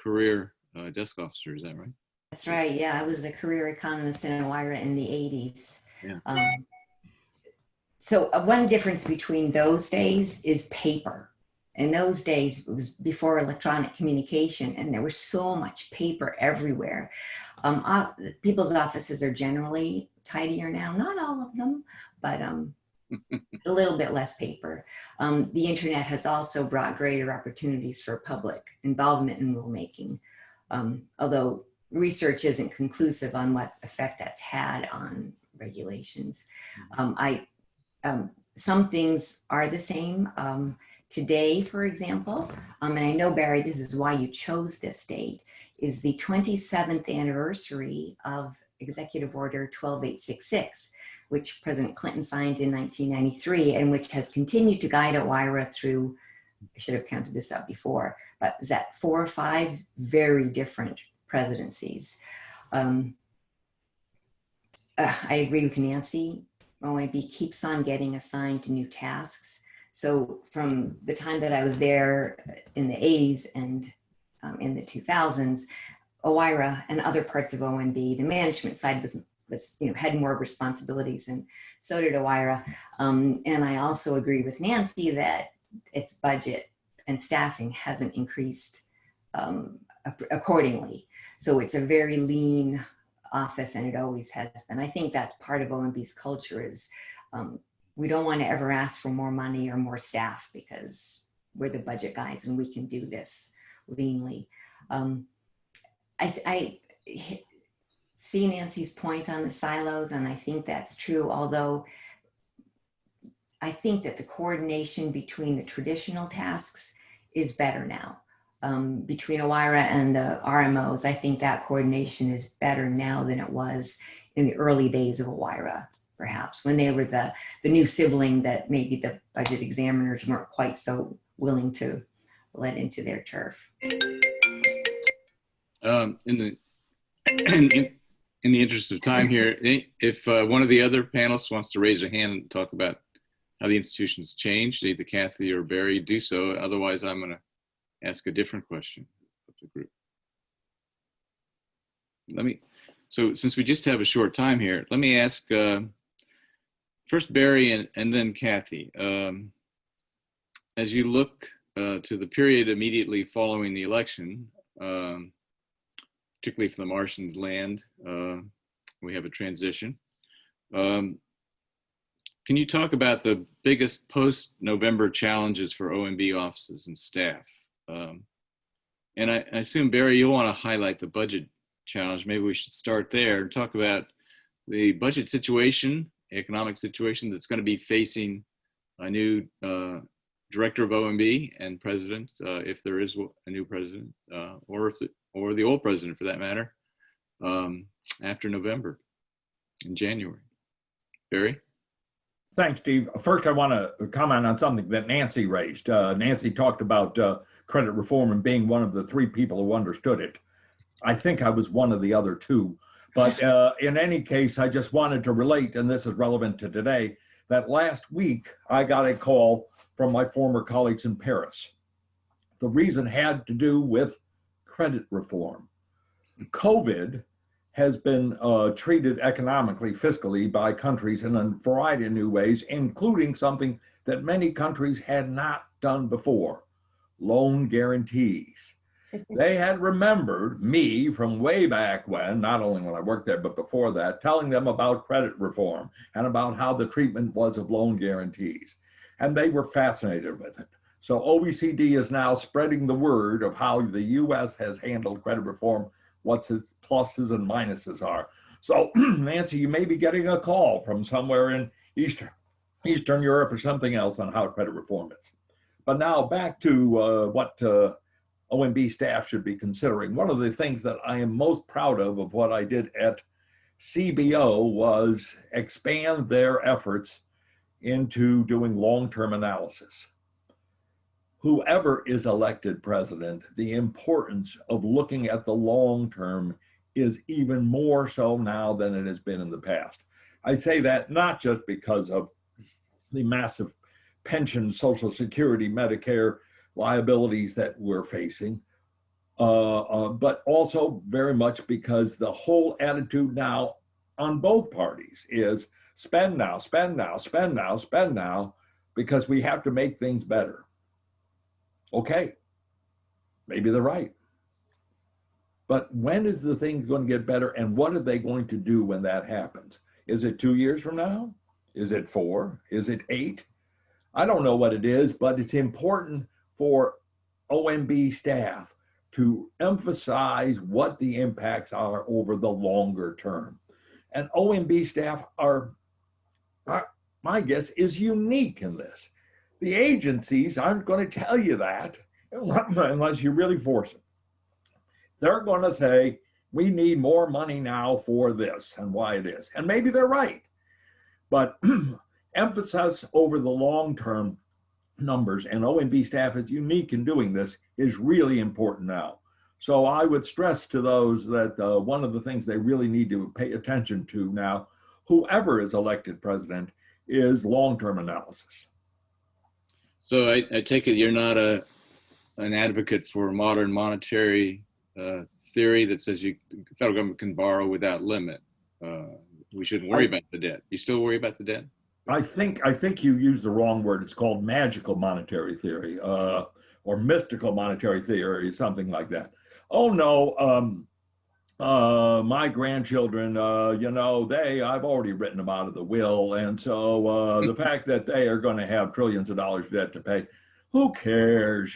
career desk officer, is that right? That's right. Yeah, I was a career economist in OIRA in the 80s. Yeah. So one difference between those days is paper. In those days, it was before electronic communication, and there was so much paper everywhere. People's offices are generally tidier now, not all of them, but a little bit less paper. The internet has also brought greater opportunities for public involvement in rulemaking, although research isn't conclusive on what effect that's had on regulations. Some things are the same. Today, for example, and I know, Barry, this is why you chose this date, is the 27th anniversary of Executive Order 12866, which President Clinton signed in 1993 and which has continued to guide OIRA through, I should have counted this up before, but is that 4 or 5 very different presidencies. I agree with Nancy. OMB keeps on getting assigned new tasks. So from the time that I was there in the 80s and in the 2000s, OIRA and other parts of OMB, the management side was had more responsibilities, and so did OIRA. And I also agree with Nancy that its budget and staffing hasn't increased accordingly. So it's a very lean office, and it always has been. I think that's part of OMB's culture is we don't want to ever ask for more money or more staff because we're the budget guys and we can do this leanly. I see Nancy's point on the silos, and I think that's true, although I think that the coordination between the traditional tasks is better now. Between OIRA and the RMOs, I think that coordination is better now than it was in the early days of OIRA, perhaps, when they were the new sibling that maybe the budget examiners weren't quite so willing to let into their turf. In the interest of time here, if one of the other panelists wants to raise a hand and talk about how the institution's changed, either Kathy or Barry, do so. Otherwise, I'm going to ask a different question of the group. So since we just have a short time here, let me ask first Barry and then Kathy. As you look to the period immediately following the election, particularly if the Martians land, we have a transition. Can you talk about the biggest post-November challenges for OMB offices and staff? And I assume, Barry, you'll want to highlight the budget challenge. Maybe we should start there and talk about the budget situation, economic situation that's going to be facing a new director of OMB and president, if there is a new president, or the old president for that matter, after November, in January. Barry? Thanks, Steve. First, I want to comment on something that Nancy raised. Nancy talked about credit reform and being one of the 3 people who understood it. I think I was one of the other 2. But in any case, I just wanted to relate, and this is relevant to today, that last week I got a call from my former colleagues in Paris. The reason had to do with credit reform. COVID has been treated economically, fiscally by countries in a variety of new ways, including something that many countries had not done before, loan guarantees. They had remembered me from way back when, not only when I worked there, but before that, telling them about credit reform and about how the treatment was of loan guarantees. And they were fascinated with it. So OECD is now spreading the word of how the US has handled credit reform, what its pluses and minuses are. So Nancy, you may be getting a call from somewhere in Eastern Europe or something else on how credit reform is. But now back to what OMB staff should be considering. One of the things that I am most proud of what I did at CBO was expand their efforts into doing long-term analysis. Whoever is elected president, the importance of looking at the long term is even more so now than it has been in the past. I say that not just because of the massive pension, Social Security, Medicare liabilities that we're facing, but also very much because the whole attitude now on both parties is spend now, spend now, spend now, spend now, because we have to make things better. Okay, maybe they're right. But when is the thing going to get better, and what are they going to do when that happens? Is it 2 years from now? Is it 4? Is it 8? I don't know what it is, but it's important for OMB staff to emphasize what the impacts are over the longer term. And OMB staff are, my guess, is unique in this. The agencies aren't going to tell you that unless you really force it. They're going to say, we need more money now for this and why it is. And maybe they're right. But emphasis over the long-term numbers, and OMB staff is unique in doing this, is really important now. So I would stress to those that one of the things they really need to pay attention to now, whoever is elected president, is long-term analysis. So I take it you're not an advocate for modern monetary theory that says the federal government can borrow without limit. We shouldn't worry about the debt. You still worry about the debt? I think you used the wrong word. It's called magical monetary theory or mystical monetary theory, something like that. Oh no, my grandchildren, I've already written them out of the will, and so the fact that they are going to have trillions of dollars debt to pay, who cares?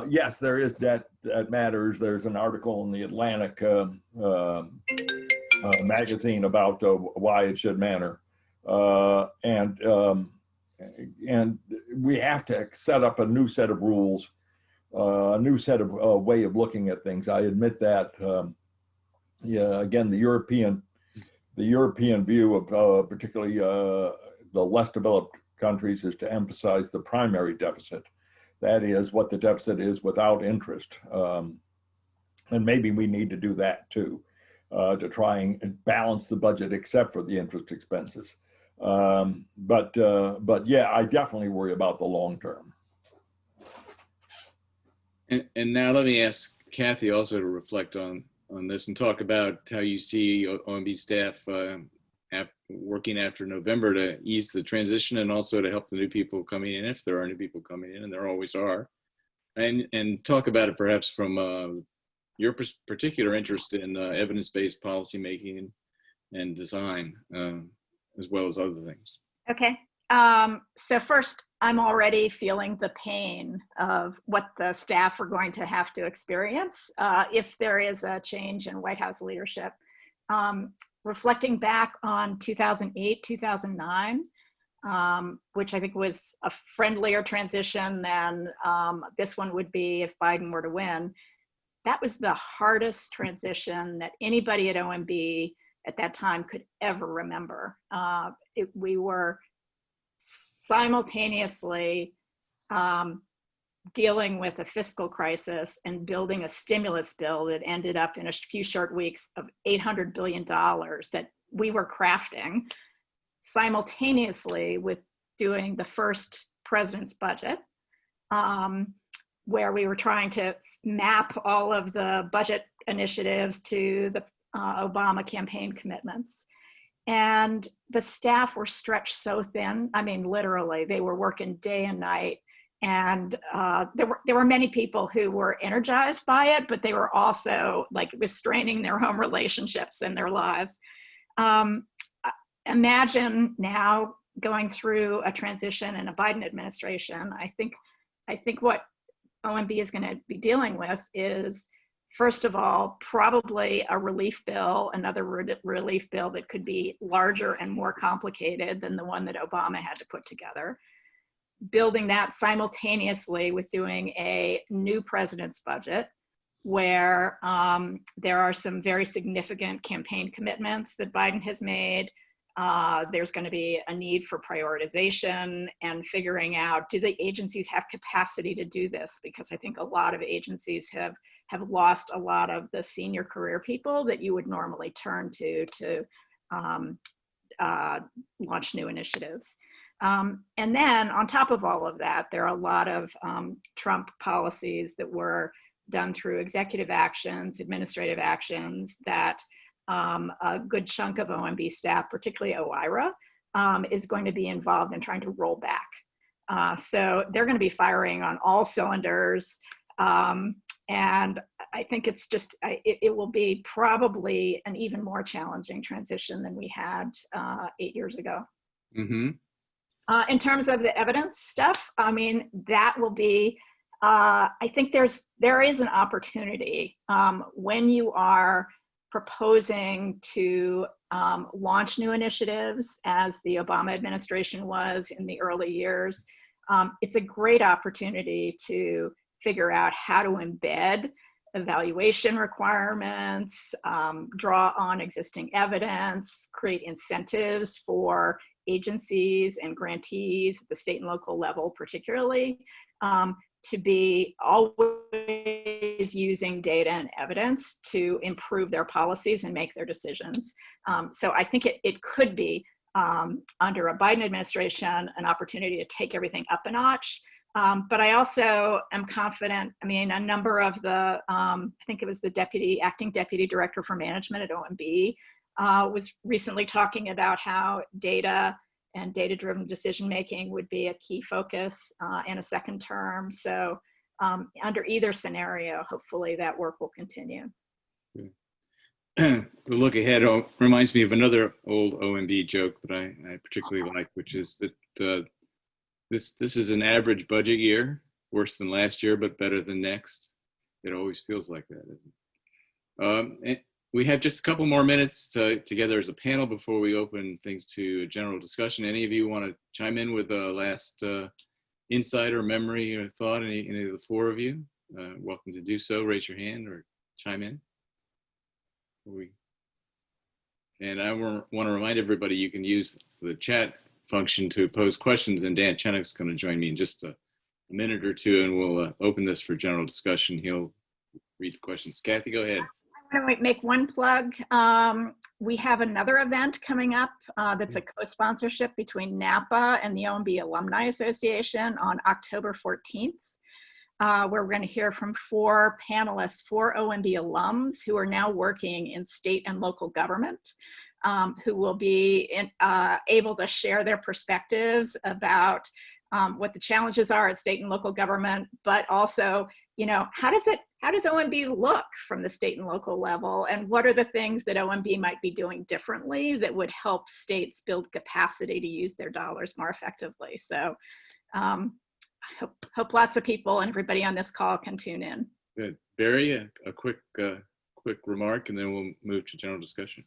Yes, there is debt that matters. There's an article in the Atlantic magazine about why it should matter, and we have to set up a new set of rules, a new set of way of looking at things. I admit that. Again, the European view of particularly the less developed countries is to emphasize the primary deficit. That is what the deficit is without interest, and maybe we need to do that too. To try and balance the budget except for the interest expenses. But yeah, I definitely worry about the long term. And now let me ask Kathy also to reflect on this and talk about how you see OMB staff working after November to ease the transition and also to help the new people coming in, if there are new people coming in, and there always are. And talk about it perhaps from your particular interest in evidence-based policymaking and design, as well as other things. Okay. So first, I'm already feeling the pain of what the staff are going to have to experience if there is a change in White House leadership. Reflecting back on 2008, 2009, which I think was a friendlier transition than this one would be if Biden were to win. That was the hardest transition that anybody at OMB at that time could ever remember. We were simultaneously dealing with a fiscal crisis and building a stimulus bill that ended up in a few short weeks of $800 billion that we were crafting simultaneously with doing the first president's budget, where we were trying to map all of the budget initiatives to the Obama campaign commitments. And the staff were stretched so thin. I mean, literally, they were working day and night. And there were many people who were energized by it, but they were also like restraining their home relationships and their lives. Imagine now going through a transition in a Biden administration. I think what OMB is going to be dealing with is, first of all, probably a relief bill, another relief bill that could be larger and more complicated than the one that Obama had to put together. Building that simultaneously with doing a new president's budget, where there are some very significant campaign commitments that Biden has made. There's going to be a need for prioritization and figuring out, do the agencies have capacity to do this? Because I think a lot of agencies have lost a lot of the senior career people that you would normally turn to launch new initiatives. And then on top of all of that, there are a lot of Trump policies that were done through executive actions, administrative actions that a good chunk of OMB staff, particularly OIRA, is going to be involved in trying to roll back. So they're going to be firing on all cylinders. And I think it's just, it will be probably an even more challenging transition than we had 8 years ago. Mm-hmm. In terms of the evidence stuff, I mean, that will be, I think there is an opportunity when you are proposing to launch new initiatives, as the Obama administration was in the early years. It's a great opportunity to figure out how to embed evaluation requirements, draw on existing evidence, create incentives for agencies and grantees at the state and local level, particularly, to be always using data and evidence to improve their policies and make their decisions. So I think it could be, under a Biden administration, an opportunity to take everything up a notch. But I also am confident, I mean, a number of the, I think it was the acting deputy director for management at OMB was recently talking about how data and data-driven decision-making would be a key focus in a second term. So under either scenario, hopefully that work will continue. The look ahead reminds me of another old OMB joke that I particularly like, which is that this is an average budget year, worse than last year, but better than next. It always feels like that, isn't it? We have just a couple more minutes together as a panel before we open things to a general discussion. Any of you want to chime in with a last insight or memory or thought? Any of the four of you? Welcome to do so. Raise your hand or chime in. And I want to remind everybody you can use the chat function to pose questions, and Dan Chenok's going to join me in just a minute or two, and we'll open this for general discussion. He'll read the questions. Kathy, go ahead. I want to make one plug. We have another event coming up that's a co-sponsorship between NAPA and the OMB Alumni Association on October 14th, where we're going to hear from 4 panelists, 4 OMB alums who are now working in state and local government, who will be able to share their perspectives about what the challenges are at state and local government, but also, you know, how does OMB look from the state and local level, and what are the things that OMB might be doing differently that would help states build capacity to use their dollars more effectively? So I hope lots of people and everybody on this call can tune in. Good. Barry, a quick remark, and then we'll move to general discussion.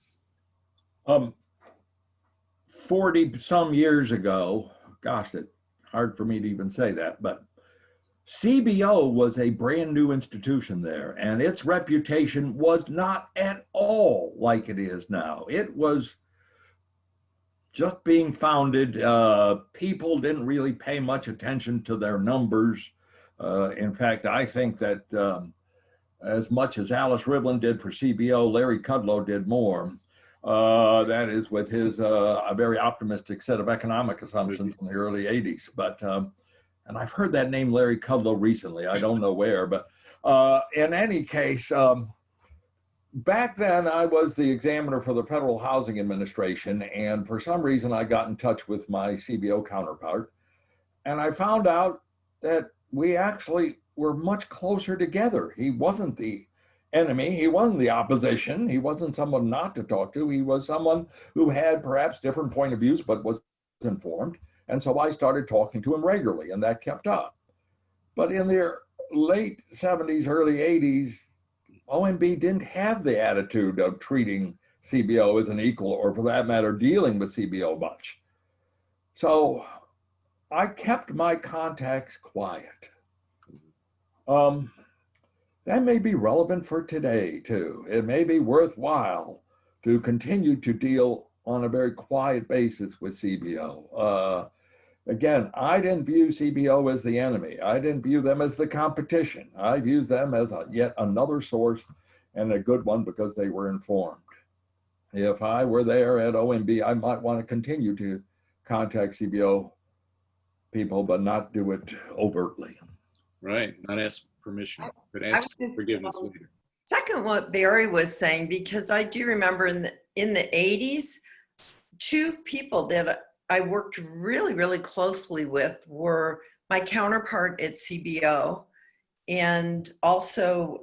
40 some years ago, gosh, it's hard for me to even say that, but CBO was a brand new institution there, and its reputation was not at all like it is now. It was just being founded. People didn't really pay much attention to their numbers. In fact, I think that as much as Alice Rivlin did for CBO, Larry Kudlow did more. That is with his a very optimistic set of economic assumptions in the early 80s. But and I've heard that name Larry Kudlow recently. I don't know where, but in any case, back then I was the examiner for the Federal Housing Administration, and for some reason I got in touch with my CBO counterpart, and I found out that we actually were much closer together. He wasn't the enemy. He wasn't the opposition. He wasn't someone not to talk to. He was someone who had perhaps different point of views, but was informed. And so I started talking to him regularly, and that kept up. But in the late 70s, early 80s, OMB didn't have the attitude of treating CBO as an equal, or for that matter, dealing with CBO much. So I kept my contacts quiet. That may be relevant for today too. It may be worthwhile to continue to deal on a very quiet basis with CBO. Again, I didn't view CBO as the enemy. I didn't view them as the competition. I viewed them as yet another source, and a good one because they were informed. If I were there at OMB, I might want to continue to contact CBO people, but not do it overtly. Right, not ask permission, but ask for forgiveness later. Second, what Barry was saying, because I do remember in the 80s, two people that I worked really, really closely with were my counterpart at CBO, and also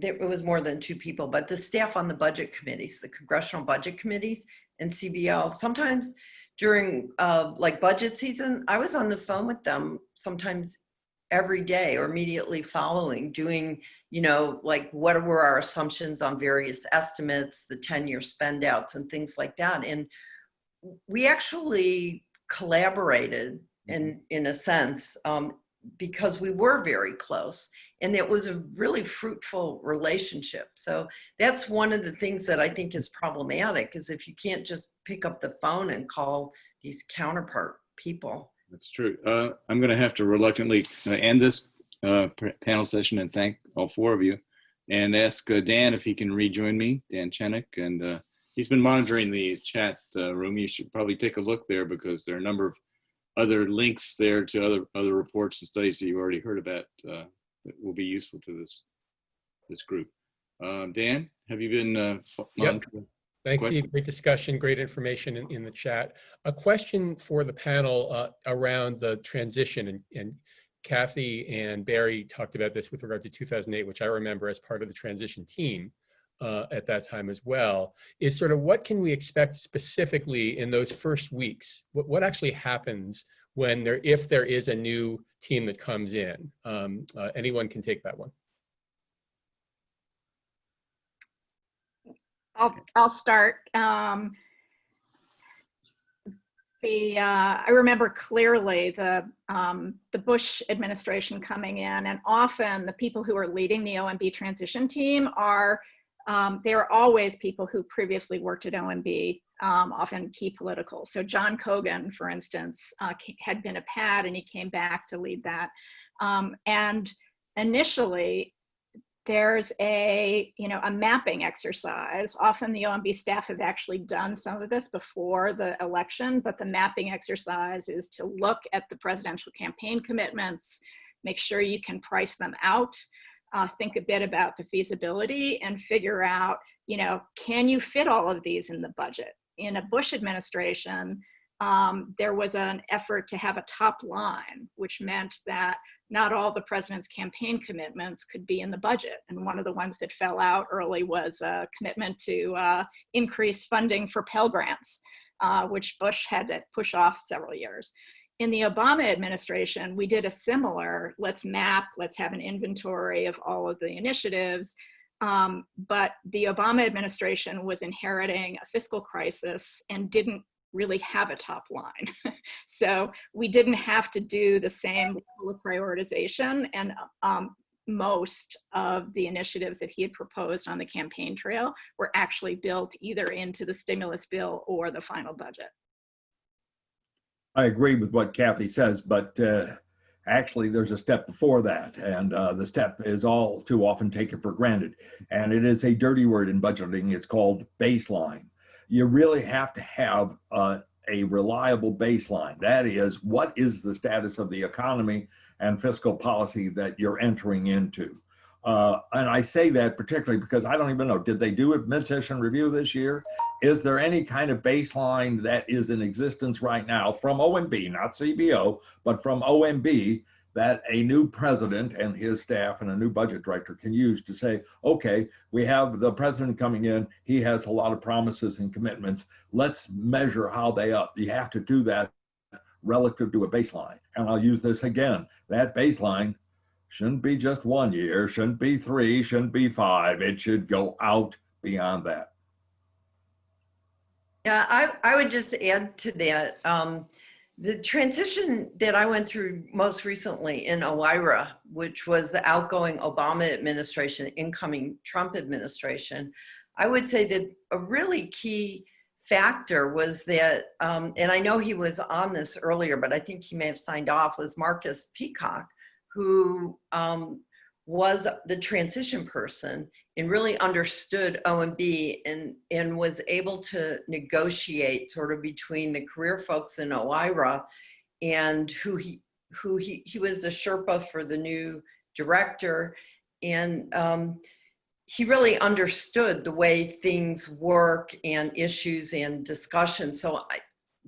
it was more than two people, but the staff on the budget committees, the congressional budget committees and CBO. Sometimes during like budget season, I was on the phone with them sometimes every day or immediately following, doing, you know, like what were our assumptions on various estimates, the 10-year spend outs and things like that. And we actually collaborated in a sense because we were very close, and it was a really fruitful relationship. So that's one of the things that I think is problematic, is if you can't just pick up the phone and call these counterpart people. That's true. I'm going to have to reluctantly end this panel session and thank all four of you, and ask Dan if he can rejoin me, Dan Chenok, and he's been monitoring the chat room. You should probably take a look there, because there are a number of other links there to other reports and studies that you already heard about that will be useful to this group. Dan, have you been monitoring? Thanks, Steve. Great discussion, great information in the chat. A question for the panel around the transition, and Kathy and Barry talked about this with regard to 2008, which I remember as part of the transition team at that time as well, is sort of what can we expect specifically in those first weeks? What actually happens when if there is a new team that comes in? Anyone can take that one. I'll start. I remember clearly the Bush administration coming in, and often the people who are leading the OMB transition team are they're always people who previously worked at OMB, often key political. So John Cogan, for instance, had been a PAD, and he came back to lead that. And initially, there's a mapping exercise. Often the OMB staff have actually done some of this before the election, but the mapping exercise is to look at the presidential campaign commitments, make sure you can price them out, think a bit about the feasibility, and figure out, can you fit all of these in the budget? In a Bush administration, there was an effort to have a top line, which meant that not all the president's campaign commitments could be in the budget. And one of the ones that fell out early was a commitment to increase funding for Pell Grants, which Bush had to push off several years. In the Obama administration, we did a similar, let's map, let's have an inventory of all of the initiatives. But the Obama administration was inheriting a fiscal crisis and didn't really have a top line. So we didn't have to do the same level of prioritization, and most of the initiatives that he had proposed on the campaign trail were actually built either into the stimulus bill or the final budget. I agree with what Kathy says, but actually there's a step before that, and the step is all too often taken for granted, and it is a dirty word in budgeting. It's called baseline. You really have to have a reliable baseline. That is, what is the status of the economy and fiscal policy that you're entering into? And I say that particularly because I don't even know, did they do a mid-session review this year? Is there any kind of baseline that is in existence right now from OMB, not CBO, but from OMB, that a new president and his staff and a new budget director can use to say, okay, we have the president coming in, he has a lot of promises and commitments, let's measure how they up. You have to do that relative to a baseline. And I'll use this again, that baseline shouldn't be just 1 year, shouldn't be 3, shouldn't be 5. It should go out beyond that. Yeah, I would just add to that. The transition that I went through most recently in OIRA, which was the outgoing Obama administration, incoming Trump administration, I would say that a really key factor was that, and I know he was on this earlier, but I think he may have signed off, was Marcus Peacock, who was the transition person and really understood OMB and was able to negotiate sort of between the career folks in OIRA and who he was the Sherpa for the new director. And he really understood the way things work and issues and discussion. So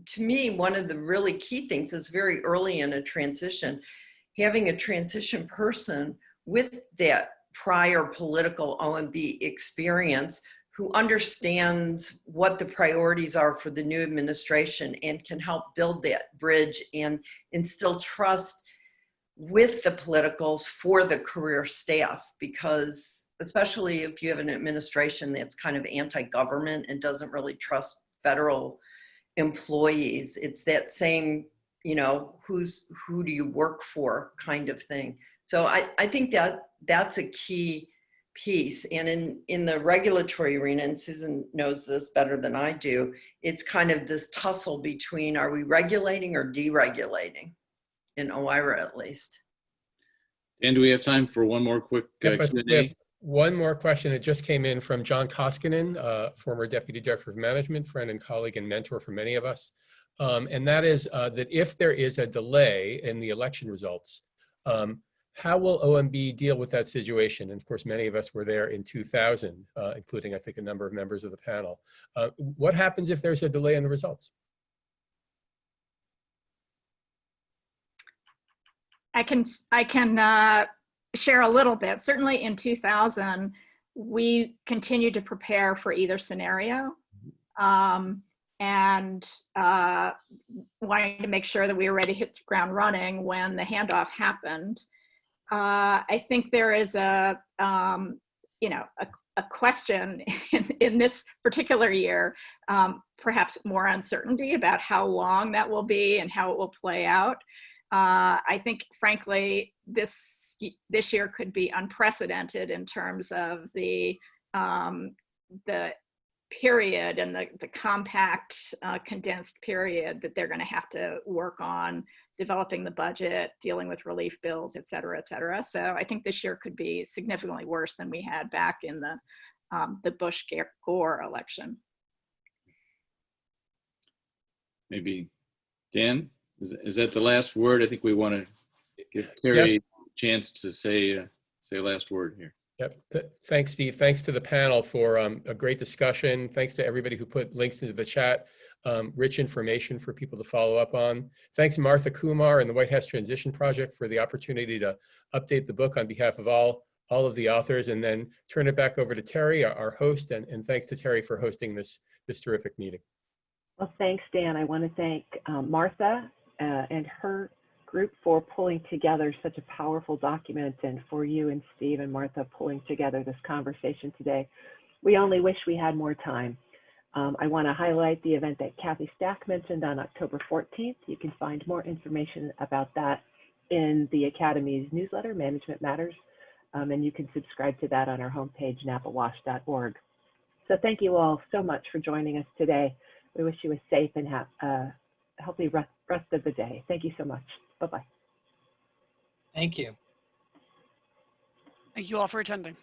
to me, one of the really key things is very early in a transition, having a transition person with that prior political OMB experience who understands what the priorities are for the new administration and can help build that bridge and instill trust with the politicals for the career staff. Because especially if you have an administration that's kind of anti-government and doesn't really trust federal employees, it's that same, you know, who do you work for kind of thing. So I think that that's a key piece. And in the regulatory arena, and Susan knows this better than I do, it's kind of this tussle between, are we regulating or deregulating in OIRA at least? And do we have time for one more quick Q&A? One more question that just came in from John Koskinen, former Deputy Director of Management, friend and colleague and mentor for many of us. And that is that if there is a delay in the election results, how will OMB deal with that situation? And of course, many of us were there in 2000, including, I think, a number of members of the panel. What happens if there's a delay in the results? I can share a little bit. Certainly in 2000, we continued to prepare for either scenario. And wanting to make sure that we were ready to hit the ground running when the handoff happened. I think there is a question in this particular year, perhaps more uncertainty about how long that will be and how it will play out. I think, frankly, this year could be unprecedented in terms of the period and the compact, condensed period that they're going to have to work on developing the budget, dealing with relief bills, et cetera, et cetera. So I think this year could be significantly worse than we had back in the Bush-Gore election. Maybe, Dan, is that the last word? I think we want to give Terry a chance to say a last word here. Yep. Thanks, Steve. Thanks to the panel for a great discussion. Thanks to everybody who put links into the chat, rich information for people to follow up on. Thanks, Martha Kumar and the White House Transition Project for the opportunity to update the book on behalf of all of the authors, and then turn it back over to Terry, our host, and thanks to Terry for hosting this terrific meeting. Well, thanks, Dan. I want to thank Martha and her group for pulling together such a powerful document, and for you and Steve and Martha pulling together this conversation today. We only wish we had more time. I want to highlight the event that Kathy Stack mentioned on October 14th. You can find more information about that in the Academy's newsletter, Management Matters, and you can subscribe to that on our homepage, napawash.org. So thank you all so much for joining us today. We wish you a safe and healthy rest of the day. Thank you so much. Bye-bye. Thank you. Thank you all for attending.